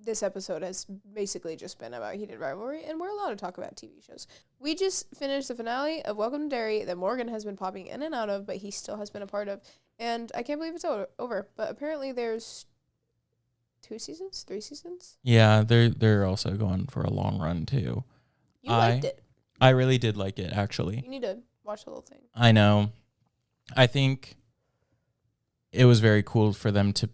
This episode has basically just been about heated rivalry, and we're allowed to talk about TV shows. We just finished the finale of Welcome to Dairy that Morgan has been popping in and out of, but he still has been a part of. And I can't believe it's over. But apparently there's 2 seasons, 3 seasons. Yeah, they're also going for a long run too. You liked it. I really did like it, actually. You need to watch the whole thing. I know. I think it was very cool for them to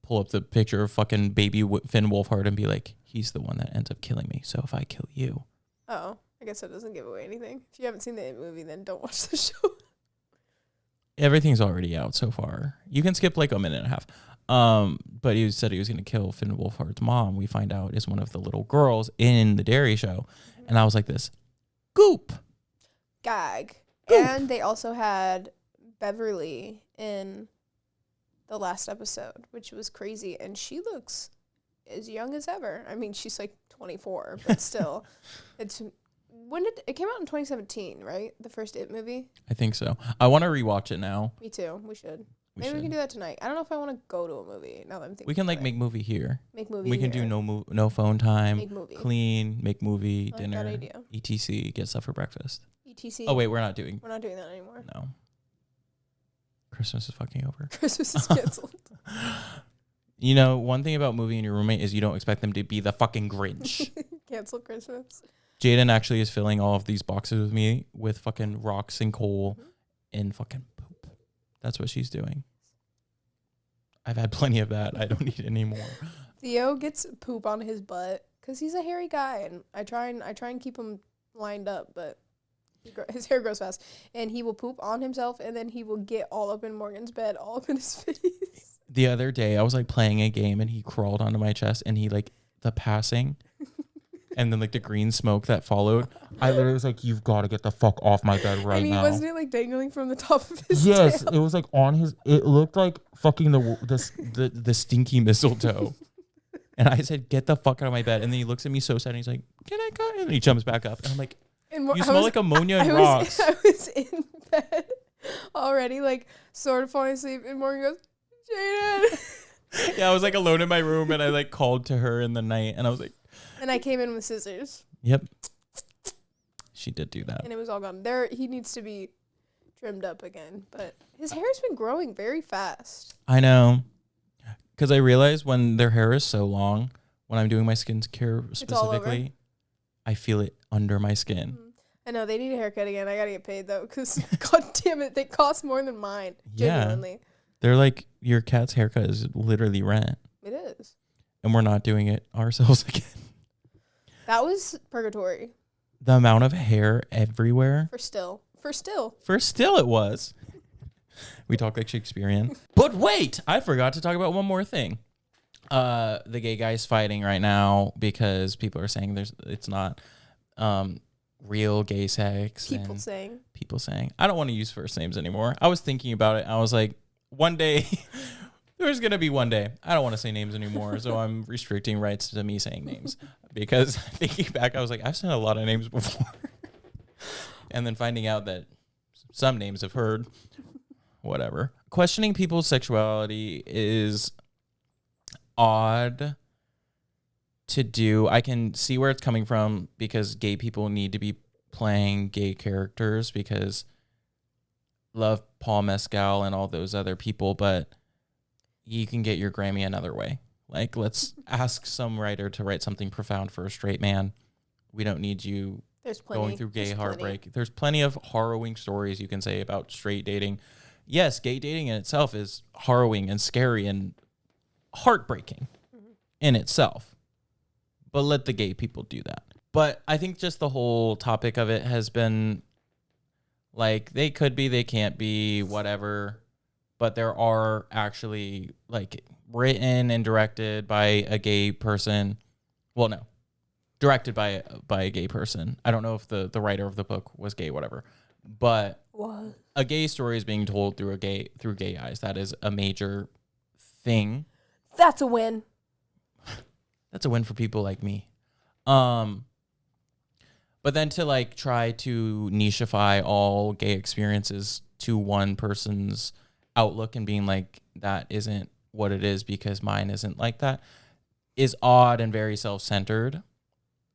pull up the picture of fucking baby Finn Wolfhard and be like, he's the one that ends up killing me. So if I kill you. Oh, I guess that doesn't give away anything. If you haven't seen the movie, then don't watch the show. Everything's already out so far. You can skip like a minute and a half. But he said he was going to kill Finn Wolfhard's mom. We find out is one of the little girls in the dairy show. And I was like this, goop. Gag. Goop. And they also had Beverly in the last episode, which was crazy. And she looks as young as ever. I mean, she's like 24, but still. When did it came out in 2017, right? The first It movie? I think so. I want to rewatch it now. Me too. We should. Maybe we can do that tonight. I don't know if I want to go to a movie now that I'm thinking. We can like about make movie here. Make movie. We can here. do no phone time. Make movie. Clean, make movie, I like that dinner, idea. etc. Get stuff for breakfast. ETC. Oh wait, we're not doing. We're not doing that anymore. No. Christmas is fucking over. Christmas is canceled. You know, one thing about moving in your roommate is you don't expect them to be the fucking Grinch. Cancel Christmas. Jaden actually is filling all of these boxes with me with fucking rocks and coal and fucking poop. That's what she's doing. I've had plenty of that. I don't need any more. Theo gets poop on his butt because he's a hairy guy, and I try and keep him lined up, but his hair grows fast, and he will poop on himself, and then he will get all up in Morgan's bed, all up in his face. The other day, I was like playing a game, and he crawled onto my chest, and he like the passing, and then like the green smoke that followed. I literally was like, "You've got to get the fuck off my bed right now." Wasn't it like dangling from the top of his Yes, tail? it was like on his. It looked like fucking the stinky mistletoe. And I said, "Get the fuck out of my bed." And then he looks at me so sad, and he's like, "Can I go?" And he jumps back up, and I'm like, And "You smell like ammonia and rocks." I was in bed already, like sort of falling asleep, and Morgan goes, "Jaden." Yeah, I was like alone in my room, and I like called to her in the night, and I was like, And I came in with scissors. "Yep." She did do that. And it was all gone. He needs to be trimmed up again, but his hair's been growing very fast. I know. Because I realize when their hair is so long, when I'm doing my skincare specifically, I feel it under my skin. I know, they need a haircut again. I gotta get paid though, because god damn it, they cost more than mine. Yeah. Genuinely. They're like, your cat's haircut is literally rent. It is. And we're not doing it ourselves again. That was purgatory. The amount of hair everywhere. For still. For still it was. We talk like Shakespearean. But wait, I forgot to talk about one more thing. The gay guy's fighting right now because people are saying it's not real gay sex. People saying. I don't want to use first names anymore. I was thinking about it. I was like, one day, there's going to be one day. I don't want to say names anymore. So I'm restricting rights to me saying names. Because thinking back, I was like, I've said a lot of names before. And then finding out that some names I've heard, whatever. Questioning people's sexuality is odd to do. I can see where it's coming from because gay people need to be playing gay characters because love Paul Mescal and all those other people, but you can get your Grammy another way. Like, let's ask some writer to write something profound for a straight man. We don't need you going through gay heartbreak. There's plenty of harrowing stories you can say about straight dating. Yes, gay dating in itself is harrowing and scary and heartbreaking in itself. But let the gay people do that. But I think just the whole topic of it has been like, they could be, they can't be, whatever. But there are actually like written and directed by a gay person. Well, no, directed by a gay person. I don't know if the writer of the book was gay, whatever. But a gay story is being told through gay eyes. That is a major thing. That's a win. That's a win for people like me. But then to like try to nicheify all gay experiences to one person's outlook and being like, that isn't what it is because mine isn't like that, is odd and very self-centered.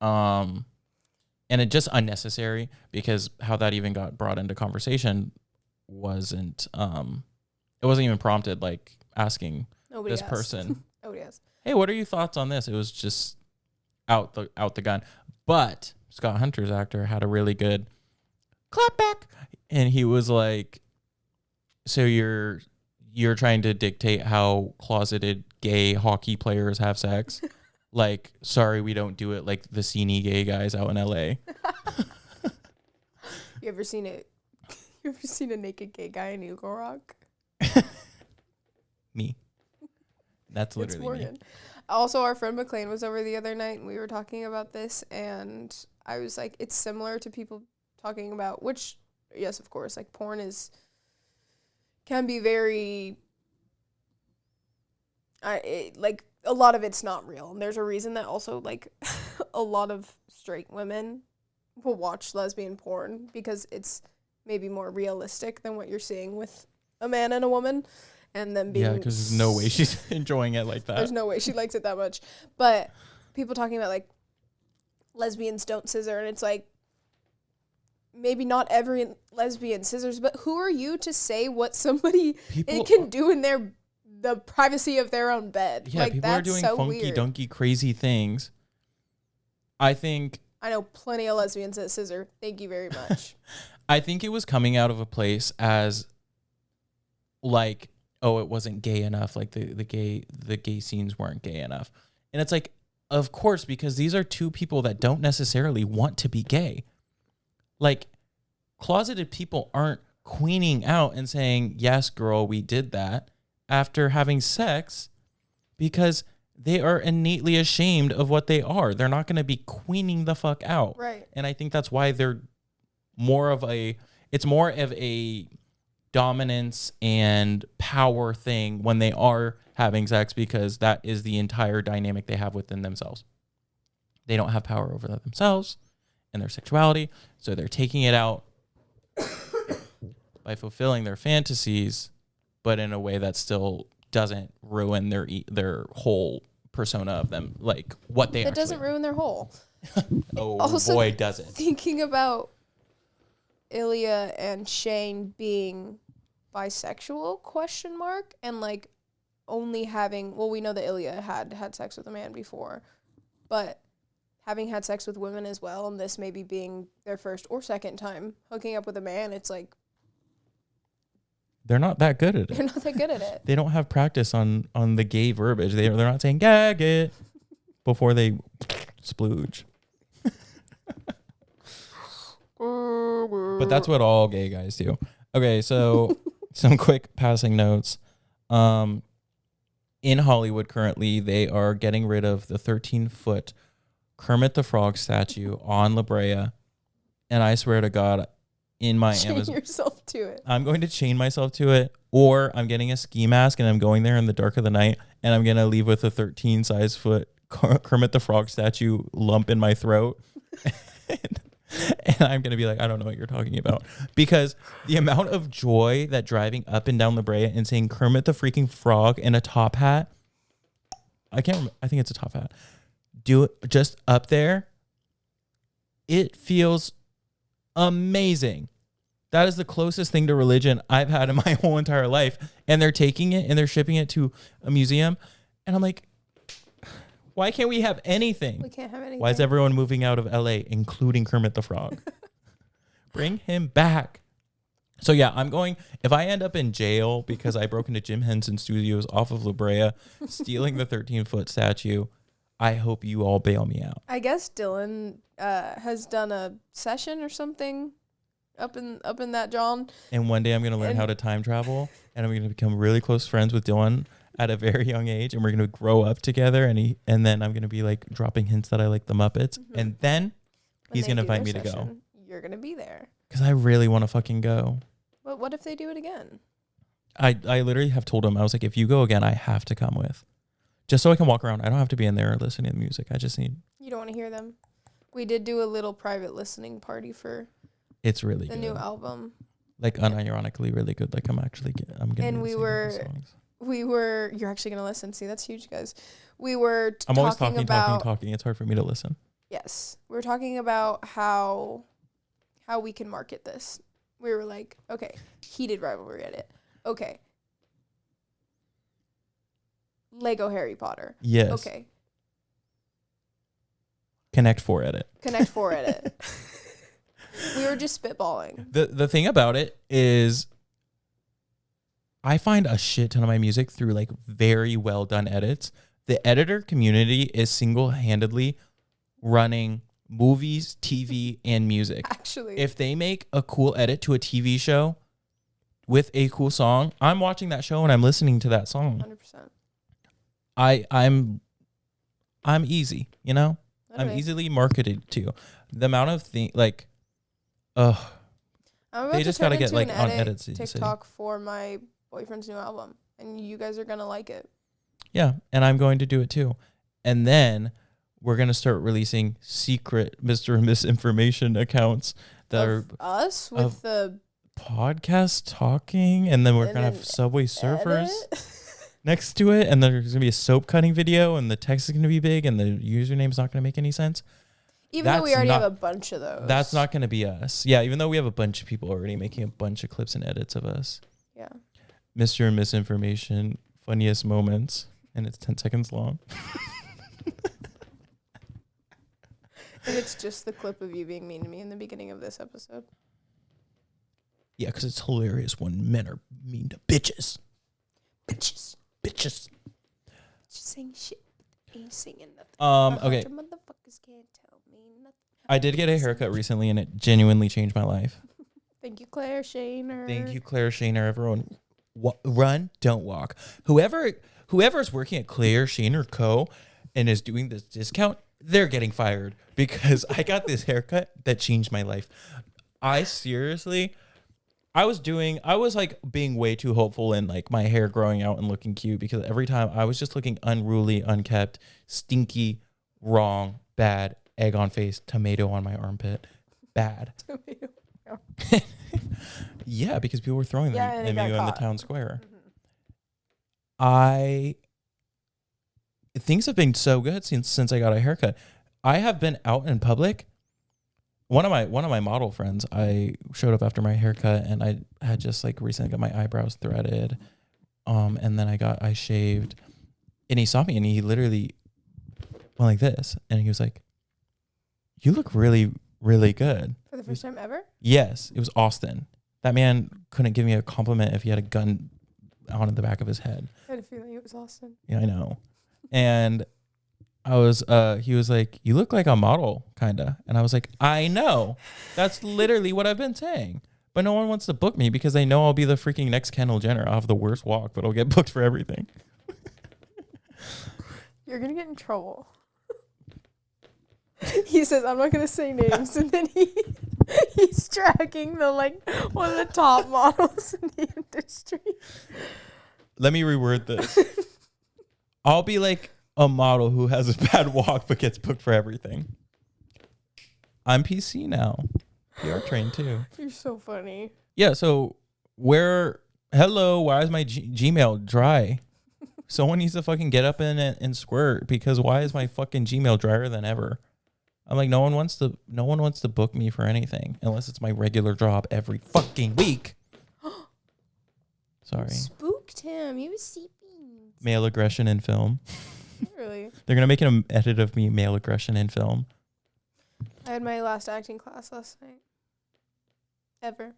And it just unnecessary because how that even got brought into conversation it wasn't even prompted, like asking person, Nobody asked. hey, what are your thoughts on this? It was just out the gun. But Scott Hunter's actor had a really good clap back, and he was like, so you're trying to dictate how closeted gay hockey players have sex. Like, sorry, we don't do it like the sceney gay guys out in LA. You ever seen a naked gay guy in Eagle Rock? Me. That's It's literally me. Morgan. Also, our friend McLean was over the other night, and we were talking about this, and I was like, it's similar to people talking about, which, yes, of course, like, porn can be very, like, a lot of it's not real, and there's a reason that also, like, a lot of straight women will watch lesbian porn, because it's maybe more realistic than what you're seeing with a man and a woman. And then being... Yeah, because there's no way she's enjoying it like that. There's no way she likes it that much. But people talking about, like, lesbians don't scissor, and it's like, maybe not every lesbian scissors, but who are you to say what somebody can do in the privacy of their own bed? Yeah, like, people that's are doing so funky, weird. dunky, crazy things. I know plenty of lesbians that scissor. Thank you very much. I think it was coming out of a place as, like, oh, it wasn't gay enough. Like the gay scenes weren't gay enough. And it's like, of course, because these are two people that don't necessarily want to be gay. Like, closeted people aren't queening out and saying, yes, girl, we did that after having sex, because they are innately ashamed of what they are. They're not going to be queening the fuck out. Right. And I think that's why it's more of a dominance and power thing when they are having sex, because that is the entire dynamic they have within themselves. They don't have power over themselves and their sexuality, so they're taking it out by fulfilling their fantasies, but in a way that still doesn't ruin their whole persona of them, like what they It doesn't ruin their whole. Oh Also, boy, does it. Thinking about Ilya and Shane being bisexual, and like only having, well, we know that Ilya had sex with a man before, but having had sex with women as well, and this maybe being their first or second time hooking up with a man, it's like they're not that good at it. they're not that good at it. They don't have practice on the gay verbiage. They're not saying gag it before they splooge. But that's what all gay guys do. Okay, so some quick passing notes. In Hollywood currently, they are getting rid of the 13-foot Kermit the Frog statue on La Brea. And I swear to God, in my Amazon, yourself to it. I'm going to chain myself to it, or I'm getting a ski mask and I'm going there in the dark of the night, and I'm going to leave with a 13 foot Kermit the Frog statue lump in my throat. And I'm going to be like, I don't know what you're talking about. Because the amount of joy that driving up and down La Brea and seeing Kermit the freaking Frog in a top hat, I can't remember, I think it's a top hat, do it just up there, it feels amazing. That is the closest thing to religion I've had in my whole entire life. And they're taking it and they're shipping it to a museum. And I'm like, why can't we have anything? We can't have anything. Why is everyone moving out of LA, including Kermit the Frog? Bring him back. So yeah, I'm going, if I end up in jail because I broke into Jim Henson Studios off of La Brea, stealing the 13-foot statue, I hope you all bail me out. I guess Dylan has done a session or something up in that John. And one day I'm going to learn how to time travel, and I'm going to become really close friends with Dylan at a very young age, and we're going to grow up together, and then I'm going to be like dropping hints that I like the Muppets, and then he's going to invite me to go. You're going to be there. Because I really want to fucking go. But what if they do it again? I literally have told him, I was like, if you go again, I have to come with. Just so I can walk around. I don't have to be in there listening to music. I just need... You don't want to hear them. We did do a little private listening party for it's really the good. new album. Like unironically really good. Like I'm getting and we were you're actually going to listen. See, that's huge, guys. We were I'm always talking. It's hard for me to listen. Yes. We were talking about how we can market this. We were like, okay, heated rivalry edit. Okay. Lego Harry Potter. Yes. Okay. Connect 4 edit. Connect 4 edit. We were just spitballing. The thing about it is I find a shit ton of my music through like very well done edits. The editor community is single-handedly running movies, TV, and music. Actually. If they make a cool edit to a TV show with a cool song, I'm watching that show and I'm listening to that song. 100%. I'm easy, you know? I'm easily marketed to. The amount of things like I'm about they to just turn gotta get into like an on edit edits. TikTok for my boyfriend's new album, and you guys are gonna like it. Yeah, and I'm going to do it too. And then we're gonna start releasing secret Mr. and Misinformation accounts that are us with the podcast talking, and then we're gonna have Subway Surfers next to it, and there's gonna be a soap cutting video, and the text is gonna be big, and the username's not gonna make any sense. Even though we already have a bunch of those. That's not gonna be us. Yeah, even though we have a bunch of people already making a bunch of clips and edits of us. Yeah. Mr. and Misinformation, funniest moments, and it's 10 seconds long. And it's just the clip of you being mean to me in the beginning of this episode. Yeah, because it's hilarious when men are mean to bitches. Bitches. Bitches. Just saying shit. Ain't singing nothing. Okay. Motherfuckers can't tell me nothing. I did get a haircut recently, and it genuinely changed my life. Thank you, Claire Shaner. Thank you, Claire Shaner. Everyone, run, don't walk. Whoever's working at Claire Shaner Co. and is doing this discount, they're getting fired because I got this haircut that changed my life. I was like being way too hopeful in like my hair growing out and looking cute because every time I was just looking unruly, unkept, stinky, wrong, bad, egg on face, tomato on my armpit, bad. Tomato. Yeah, because people were throwing them at me in the town square. Mm-hmm. Things have been so good since I got a haircut. I have been out in public. One of my model friends, I showed up after my haircut, and I had just like recently got my eyebrows threaded, and then I shaved, and he saw me and he literally went like this, and he was like, "You look really, really good." For the first time ever? Yes, it was Austin. That man couldn't give me a compliment if he had a gun on the back of his head. I had a feeling it was Austin. Yeah, I know. And he was like, "You look like a model, kinda." And I was like, "I know. That's literally what I've been saying. But no one wants to book me because they know I'll be the freaking next Kendall Jenner. I'll have the worst walk, but I'll get booked for everything." You're going to get in trouble. He says, I'm not going to say names. And then he's tracking one of the top models in the industry. Let me reword this. I'll be like a model who has a bad walk but gets booked for everything. I'm PC now. PR trained too. You're so funny. Yeah, so why is my Gmail dry? Someone needs to fucking get up in it and squirt, because why is my fucking Gmail drier than ever? I'm like, no one wants to book me for anything unless it's my regular job every fucking week. Sorry. Spooked him. He was sleeping. Male aggression in film. Really? They're going to make an edit of me, male aggression in film. I had my last acting class last night. Ever.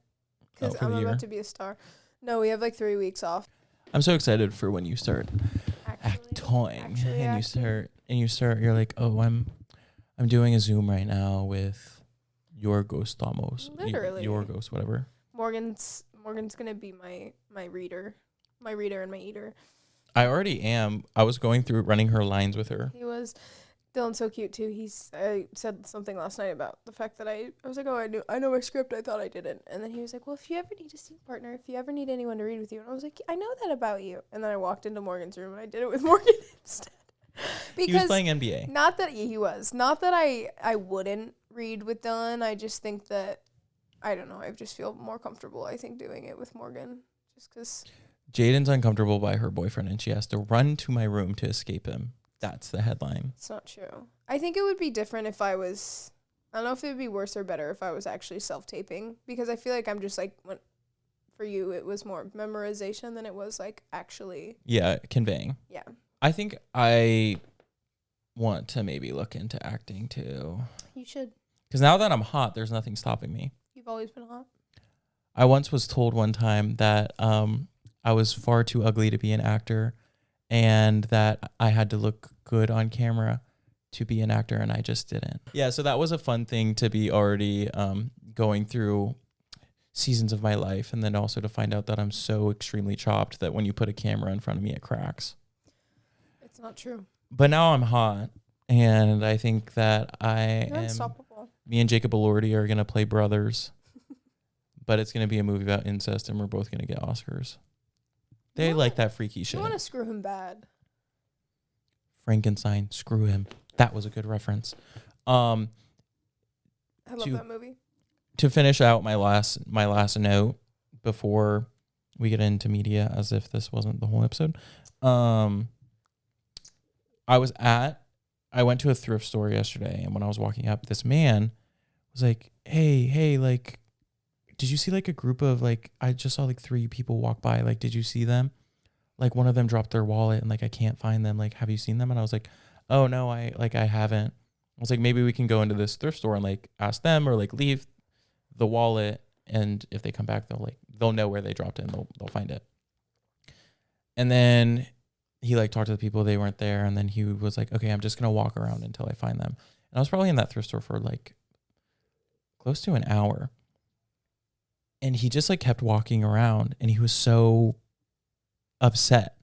Because for I'm the year? about to be a star. No, we have 3 weeks off. I'm so excited for when you start acting, and you start, you're like, "Oh, I'm doing a Zoom right now with Yorgos Thamos." Literally. Yorgos, whatever. Morgan's gonna be my reader and my eater. I already am. I was going through running her lines with her. He was. Dylan's so cute too. I said something last night about the fact that I was like, "Oh, I know my script. I thought I didn't." And then he was like, "Well, if you ever need a scene partner, if you ever need anyone to read with you," and I was like, "I know that about you." And then I walked into Morgan's room and I did it with Morgan instead. Because he was playing NBA. Not that he was. Not that I wouldn't read with Dylan. I just think that, I don't know, I just feel more comfortable, I think, doing it with Morgan. Just because. Jaden's uncomfortable by her boyfriend, and she has to run to my room to escape him. That's the headline. It's not true. I think it would be different if I was, I don't know if it would be worse or better if I was actually self-taping, because I feel like I'm just like, for you, it was more memorization than it was like actually. Yeah, conveying. Yeah. I think I want to maybe look into acting too. You should. Because now that I'm hot, there's nothing stopping me. You've always been hot. I once was told one time that I was far too ugly to be an actor and that I had to look good on camera to be an actor, and I just didn't. Yeah, so that was a fun thing to be already going through seasons of my life, and then also to find out that I'm so extremely chopped that when you put a camera in front of me, it cracks. It's not true. But now I'm hot, and I think that You're unstoppable. me and Jacob Elordi are going to play brothers, but it's going to be a movie about incest, and we're both going to get Oscars. They like that freaky shit. You want to screw him bad. Frankenstein, screw him. That was a good reference. I love that movie. To finish out my last note before we get into media, as if this wasn't the whole episode. I went to a thrift store yesterday, and when I was walking up, this man was like, hey, like, did you see like a group of like, I just saw like 3 people walk by. Like, did you see them? Like, one of them dropped their wallet and like, I can't find them. Like, have you seen them? And I was like, oh no, I haven't. I was like, maybe we can go into this thrift store and like ask them, or like leave the wallet. And if they come back, they'll know where they dropped it, and they'll find it. And then he like talked to the people, they weren't there. And then he was like, okay, I'm just going to walk around until I find them. And I was probably in that thrift store for like close to an hour. And he just like kept walking around, and he was so upset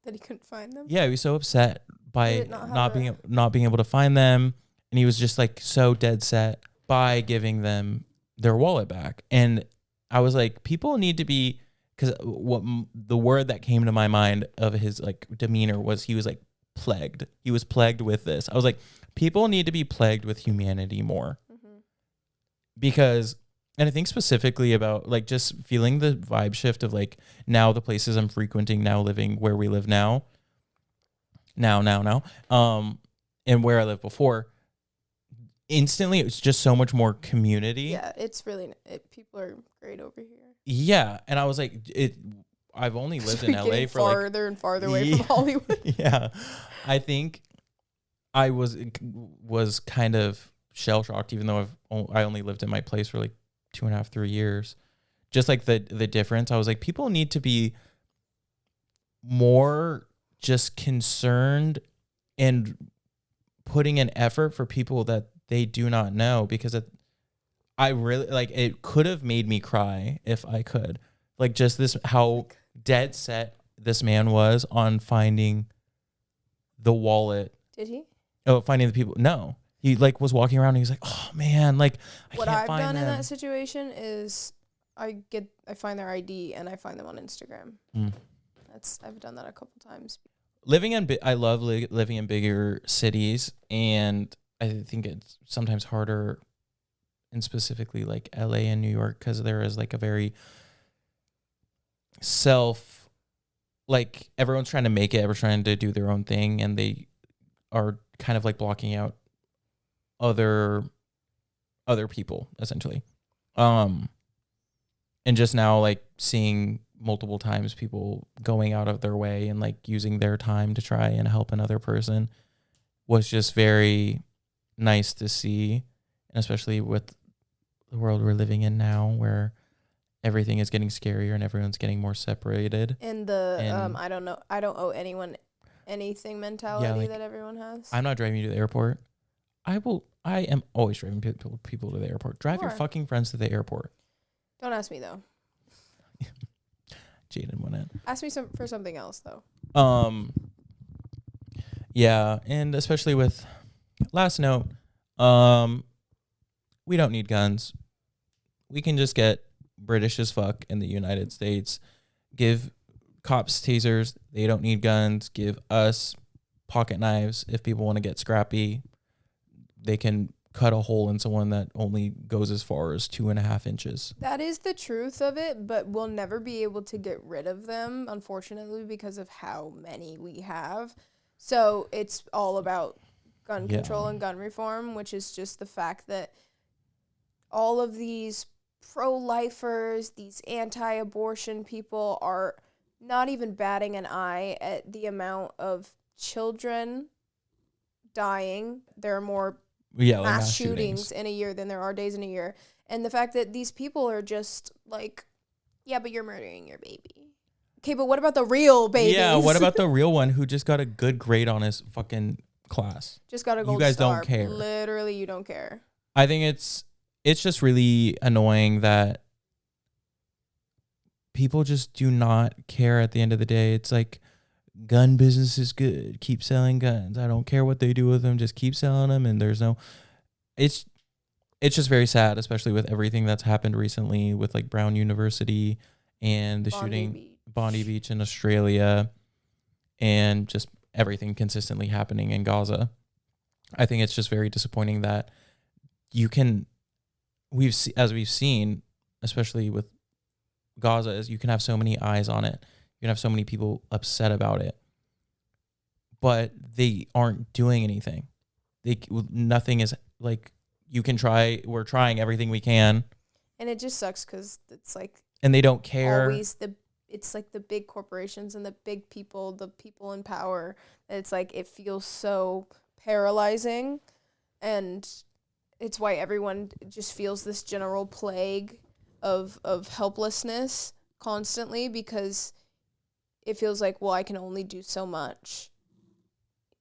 That he couldn't find them? Yeah, he was so upset by not being able to find them, and he was just like so dead set by giving them their wallet back. And I was like, people need to be, because what the word that came to my mind of his like demeanor was, he was like plagued. He was plagued with this. I was like, people need to be plagued with humanity more. Because, and I think specifically about like just feeling the vibe shift of like now the places I'm frequenting, now living where we live now, and where I lived before, instantly it was just so much more community. Yeah, it's really, people are great over here. Yeah, and I was like, I've only lived in LA for farther and farther away from Hollywood. Yeah, I think I was kind of shell shocked, even though I only lived in my place for like 2.5, 3 years. Just like the difference, I was like, people need to be more just concerned and putting an effort for people that they do not know, because I really like, it could have made me cry if I could, like, just this, how dead set this man was on finding the wallet. Did he? Oh, finding the people. No, he like was walking around and he was like, oh man, like I what can't I've find done them. in that situation is I find their ID and I find them on Instagram. I've done that a couple times. I love living in bigger cities, and I think it's sometimes harder, and specifically like LA and New York, because there is like a very like everyone's trying to make it, everyone's trying to do their own thing, and they are kind of like blocking out other people essentially. And just now like seeing multiple times people going out of their way and like using their time to try and help another person was just very nice to see, and especially with the world we're living in now, where everything is getting scarier and everyone's getting more separated. And I don't owe anyone anything mentality that everyone has. I'm not driving you to the airport. I am always driving people to the airport. Drive your fucking friends to the airport. Don't ask me though. Jaden went in. Ask me for something else though. Yeah, and especially with last note, we don't need guns. We can just get British as fuck in the United States. Give cops tasers. They don't need guns. Give us pocket knives. If people want to get scrappy, they can cut a hole in someone that only goes as far as 2.5 inches. That is the truth of it, but we'll never be able to get rid of them, unfortunately, because of how many we have. So it's all about gun control and gun reform, which is just the fact that all of these pro-lifers, these anti-abortion people are not even batting an eye at the amount of children dying. There are more like mass shootings in a year than there are days in a year. And the fact that these people are just like, yeah, but you're murdering your baby. Okay, but what about the real babies? Yeah, what about the real one who just got a good grade on his fucking class? Just got a gold You guys star. don't care. Literally, you don't care. I think it's just really annoying that people just do not care at the end of the day. It's like, gun business is good. Keep selling guns. I don't care what they do with them. Just keep selling them. And there's no, it's just very sad, especially with everything that's happened recently with like Brown University and the shooting Bondi Beach in Australia and just everything consistently happening in Gaza. I think it's just very disappointing that we've seen, especially with Gaza, is you can have so many eyes on it. You can have so many people upset about it, but they aren't doing anything. Nothing is like, you can try. We're trying everything we can. And it just sucks because it's like, and they don't care. It's like the big corporations and the big people, the people in power. It's like, it feels so paralyzing, and it's why everyone just feels this general plague of helplessness constantly, because it feels like, well, I can only do so much.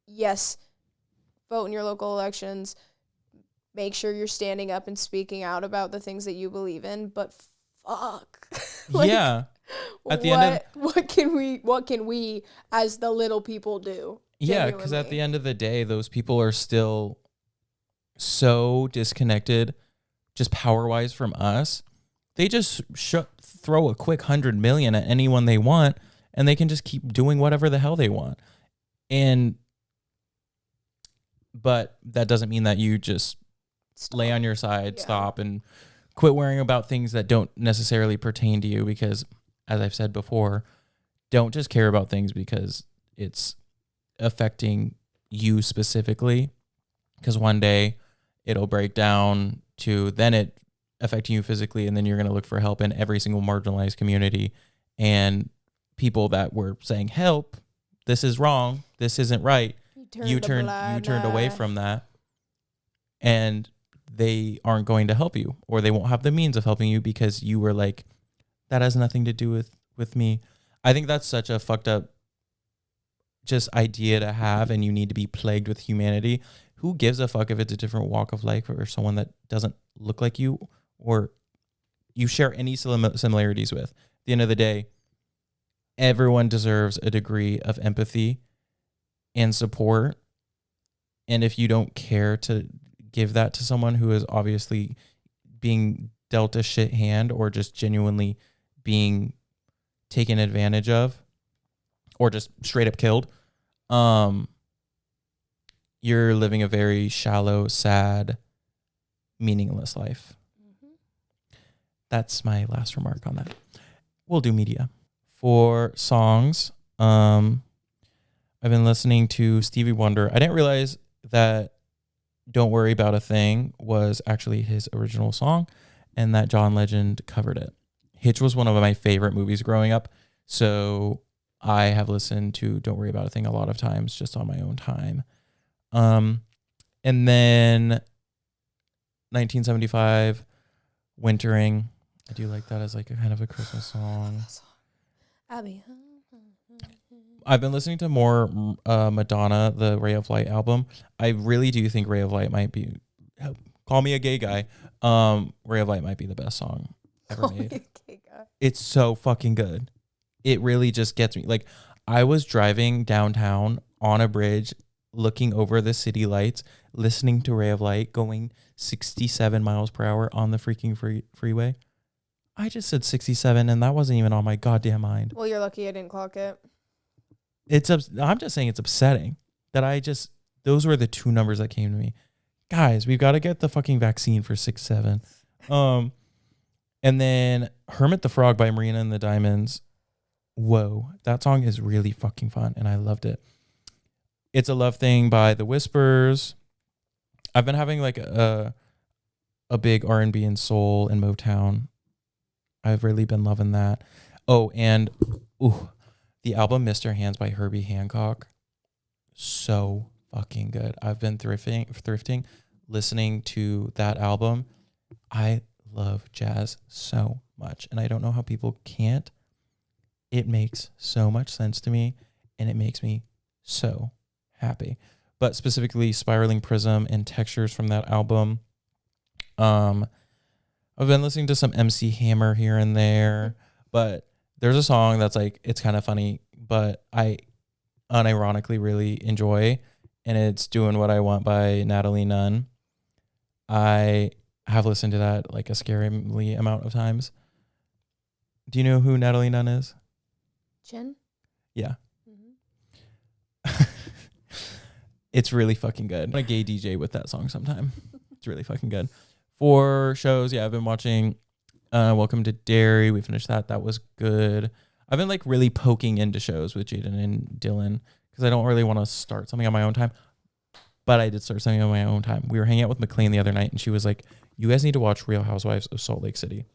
Yes, vote in your local elections. Make sure you're standing up and speaking out about the things that you believe in, but fuck. Yeah. At the end of, what can we as the little people do? Yeah, because at the end of the day, those people are still so disconnected, just power-wise from us. They just throw a quick 100 million at anyone they want, and they can just keep doing whatever the hell they want. But that doesn't mean that you just lay on your side, stop, and quit worrying about things that don't necessarily pertain to you, because, as I've said before, don't just care about things because it's affecting you specifically, because one day it'll break down to then it affecting you physically, and then you're going to look for help in every single marginalized community, and people that were saying, help, this is wrong, this isn't right, you turned away from that, and they aren't going to help you, or they won't have the means of helping you because you were like, that has nothing to do with me. I think that's such a fucked up just idea to have, and you need to be plagued with humanity. Who gives a fuck if it's a different walk of life or someone that doesn't look like you or you share any similarities with? At the end of the day, everyone deserves a degree of empathy and support. And if you don't care to give that to someone who is obviously being dealt a shit hand or just genuinely being taken advantage of or just straight up killed, you're living a very shallow, sad, meaningless life. Mm-hmm. That's my last remark on that. We'll do media. For songs, I've been listening to Stevie Wonder. I didn't realize that Don't Worry About a Thing was actually his original song and that John Legend covered it. Hitch was one of my favorite movies growing up, so I have listened to Don't Worry About a Thing a lot of times just on my own time. And then 1975, Wintering. I do like that as like a kind of a Christmas song. I've been listening to more Madonna, the Ray of Light album. I really do think Ray of Light might be, call me a gay guy, Ray of Light might be the best song ever made. It's so fucking good. It really just gets me. Like, I was driving downtown on a bridge, looking over the city lights, listening to Ray of Light, going 67 miles per hour on the freaking freeway. I just said 67, and that wasn't even on my goddamn mind. Well, you're lucky I didn't clock it. I'm just saying it's upsetting that those were the two numbers that came to me. Guys, we've got to get the fucking vaccine for 6'7". And then Hermit the Frog by Marina and the Diamonds. Whoa, that song is really fucking fun, and I loved it. It's a Love Thing by The Whispers. I've been having like a big R&B and soul and Motown. I've really been loving that. Oh, and the album Mr. Hands by Herbie Hancock. so fucking good. I've been thrifting, listening to that album. I love jazz so much, and I don't know how people can't. It makes so much sense to me, and it makes me so happy. But specifically, Spiraling Prism and Textures from that album. I've been listening to some MC Hammer here and there, but there's a song that's like, it's kind of funny, but I unironically really enjoy, and it's Doing What I Want by Natalie Nunn. I have listened to that like a scarily amount of times. Do you know who Natalie Nunn is? Jen? Yeah. Mm-hmm. It's really fucking good. I'm a gay DJ with that song sometime. It's really fucking good. For shows, yeah, I've been watching Welcome to Derry. We finished that. That was good. I've been like really poking into shows with Jaden and Dylan because I don't really want to start something on my own time. But I did start something on my own time. We were hanging out with McLean the other night, and she was like, you guys need to watch Real Housewives of Salt Lake City.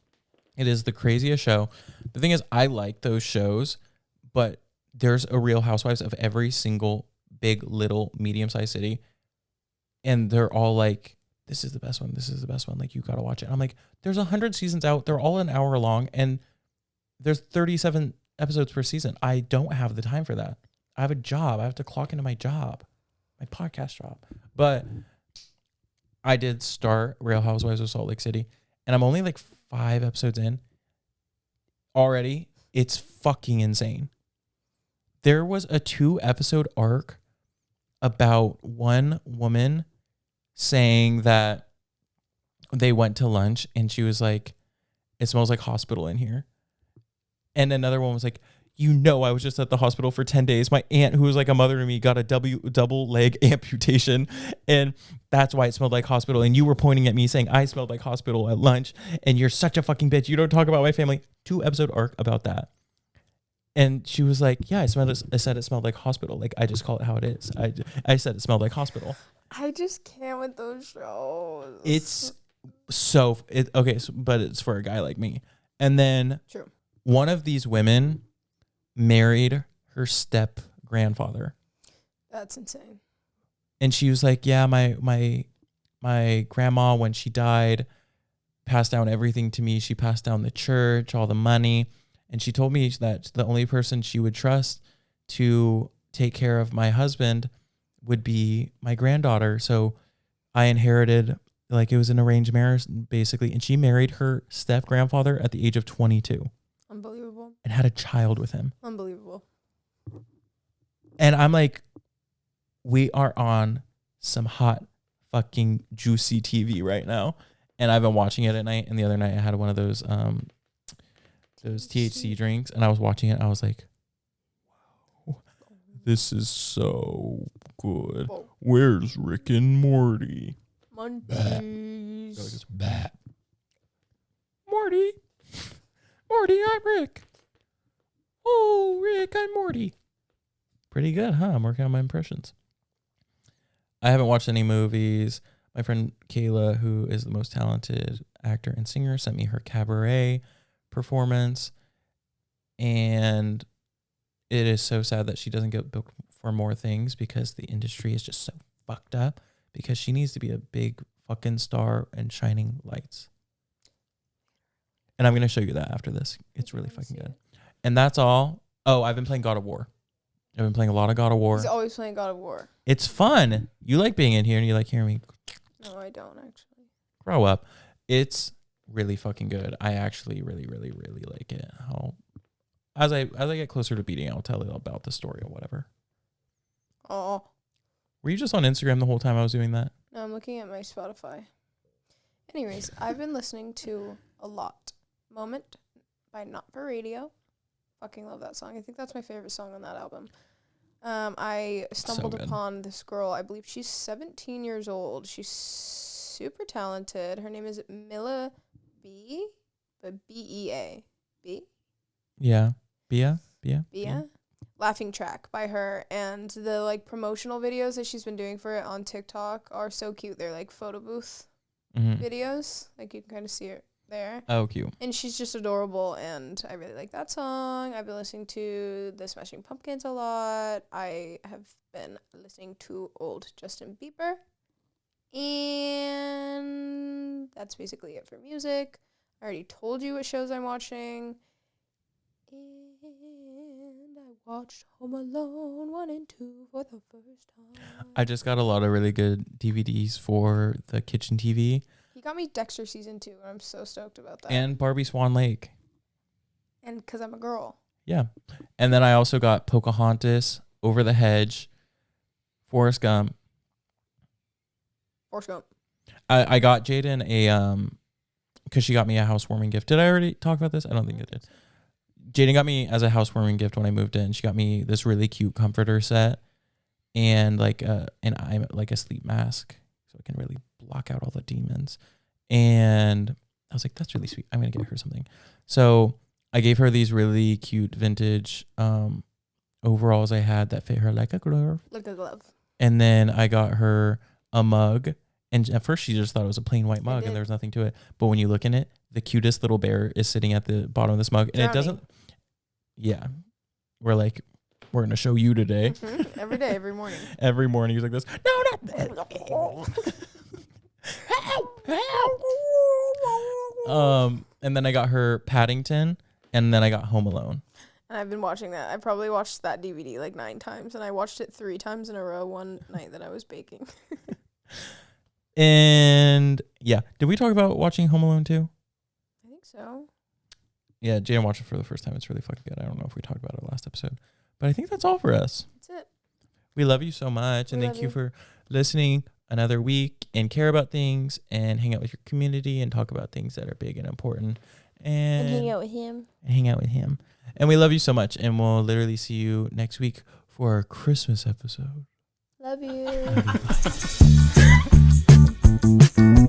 It is the craziest show. The thing is, I like those shows, but there's a Real Housewives of every single big, little, medium-sized city. And they're all like, this is the best one. This is the best one. Like, you got to watch it. I'm like, there's 100 seasons out. They're all an hour long, and there's 37 episodes per season. I don't have the time for that. I have a job. I have to clock into my job, my podcast job. But I did start Real Housewives of Salt Lake City, and I'm only like 5 episodes in. Already, it's fucking insane. There was a 2-episode arc about one woman saying that they went to lunch and she was like, it smells like hospital in here. And another one was like, I was just at the hospital for 10 days. My aunt, who was like a mother to me, got a double leg amputation, and that's why it smelled like hospital. And you were pointing at me saying I smelled like hospital at lunch, and you're such a fucking bitch. You don't talk about my family. 2-episode arc about that. And she was like, yeah, I said it smelled like hospital. Like, I just call it how it is. I said it smelled like hospital. I just can't with those shows. It's but it's for a guy like me. And then True. One of these women married her step grandfather. That's insane. And she was like, yeah, my grandma, when she died, passed down everything to me. She passed down the church, all the money. And she told me that the only person she would trust to take care of my husband would be my granddaughter. So I inherited, like, it was an arranged marriage, basically. And she married her step grandfather at the age of 22. Unbelievable. And had a child with him. Unbelievable. And I'm like, we are on some hot fucking juicy TV right now. And I've been watching it at night. And the other night I had one of those THC drinks, and I was watching it. I was like, wow, this is so good. Where's Rick and Morty? Mondays. Morty, I'm Rick. Oh, Rick, I'm Morty. Pretty good, huh? I'm working on my impressions. I haven't watched any movies. My friend Kayla, who is the most talented actor and singer, sent me her cabaret performance, and it is so sad that she doesn't get booked for more things because the industry is just so fucked up, because she needs to be a big fucking star and shining lights. And I'm going to show you that after this. It's really fucking good. And that's all. Oh, I've been playing God of War. I've been playing a lot of God of War. He's always playing God of War. It's fun. You like being in here and you like hearing me. No, I don't actually. Grow up. It's really fucking good. I actually really, really, really like it. As I get closer to beating, I'll tell you about the story or whatever. Oh. Were you just on Instagram the whole time I was doing that? No, I'm looking at my Spotify. Anyways, I've been listening to a lot. Moment by Not For Radio. Fucking love that song. I think that's my favorite song on that album. I stumbled upon this girl. I believe she's 17 years old. She's super talented. Her name is Mila B, but B-E-A. B? Yeah. Bia? Laughing Track by her. And the like promotional videos that she's been doing for it on TikTok are so cute. They're like photo booth videos. Like, you can kind of see it. there. Oh, cute. And she's just adorable, and I really like that song. I've been listening to the Smashing Pumpkins a lot. I have been listening to old Justin Bieber. And that's basically it for music. I already told you what shows I'm watching. And I watched Home Alone 1 and 2 for the first time. I just got a lot of really good DVDs for the kitchen TV. He got me Dexter season 2, and I'm so stoked about that. And Barbie Swan Lake. And because I'm a girl. Yeah. And then I also got Pocahontas, Over the Hedge, Forrest Gump. Forrest Gump. I got Jaden a because she got me a housewarming gift. Did I already talk about this? I don't think I did. Jaden got me as a housewarming gift when I moved in. She got me this really cute comforter set and like a sleep mask so I can really block out all the demons. And I was like, that's really sweet. I'm gonna get her something. So I gave her these really cute vintage overalls I had that fit her like a glove. Like a glove. And then I got her a mug. And at first she just thought it was a plain white mug and there was nothing to it. But when you look in it, the cutest little bear is sitting at the bottom of this mug. And it doesn't. Yeah. We're like, we're going to show you today. Mm-hmm. Every day, every morning. Every morning he's like this. No, not that. Help. And then I got her Paddington. And then I got Home Alone. And I've been watching that. I probably watched that DVD like 9 times. And I watched it 3 times in a row one night that I was baking. And yeah, did we talk about watching Home Alone 2? I think so. Yeah, Jaden watched it for the first time. It's really fucking good. I don't know if we talked about it last episode, but I think that's all for us. That's it. We love you so much, and thank you for listening another week and care about things and hang out with your community and talk about things that are big and important and hang out with him. And we love you so much, and we'll literally see you next week for our Christmas episode. Love you. Love you. Bye.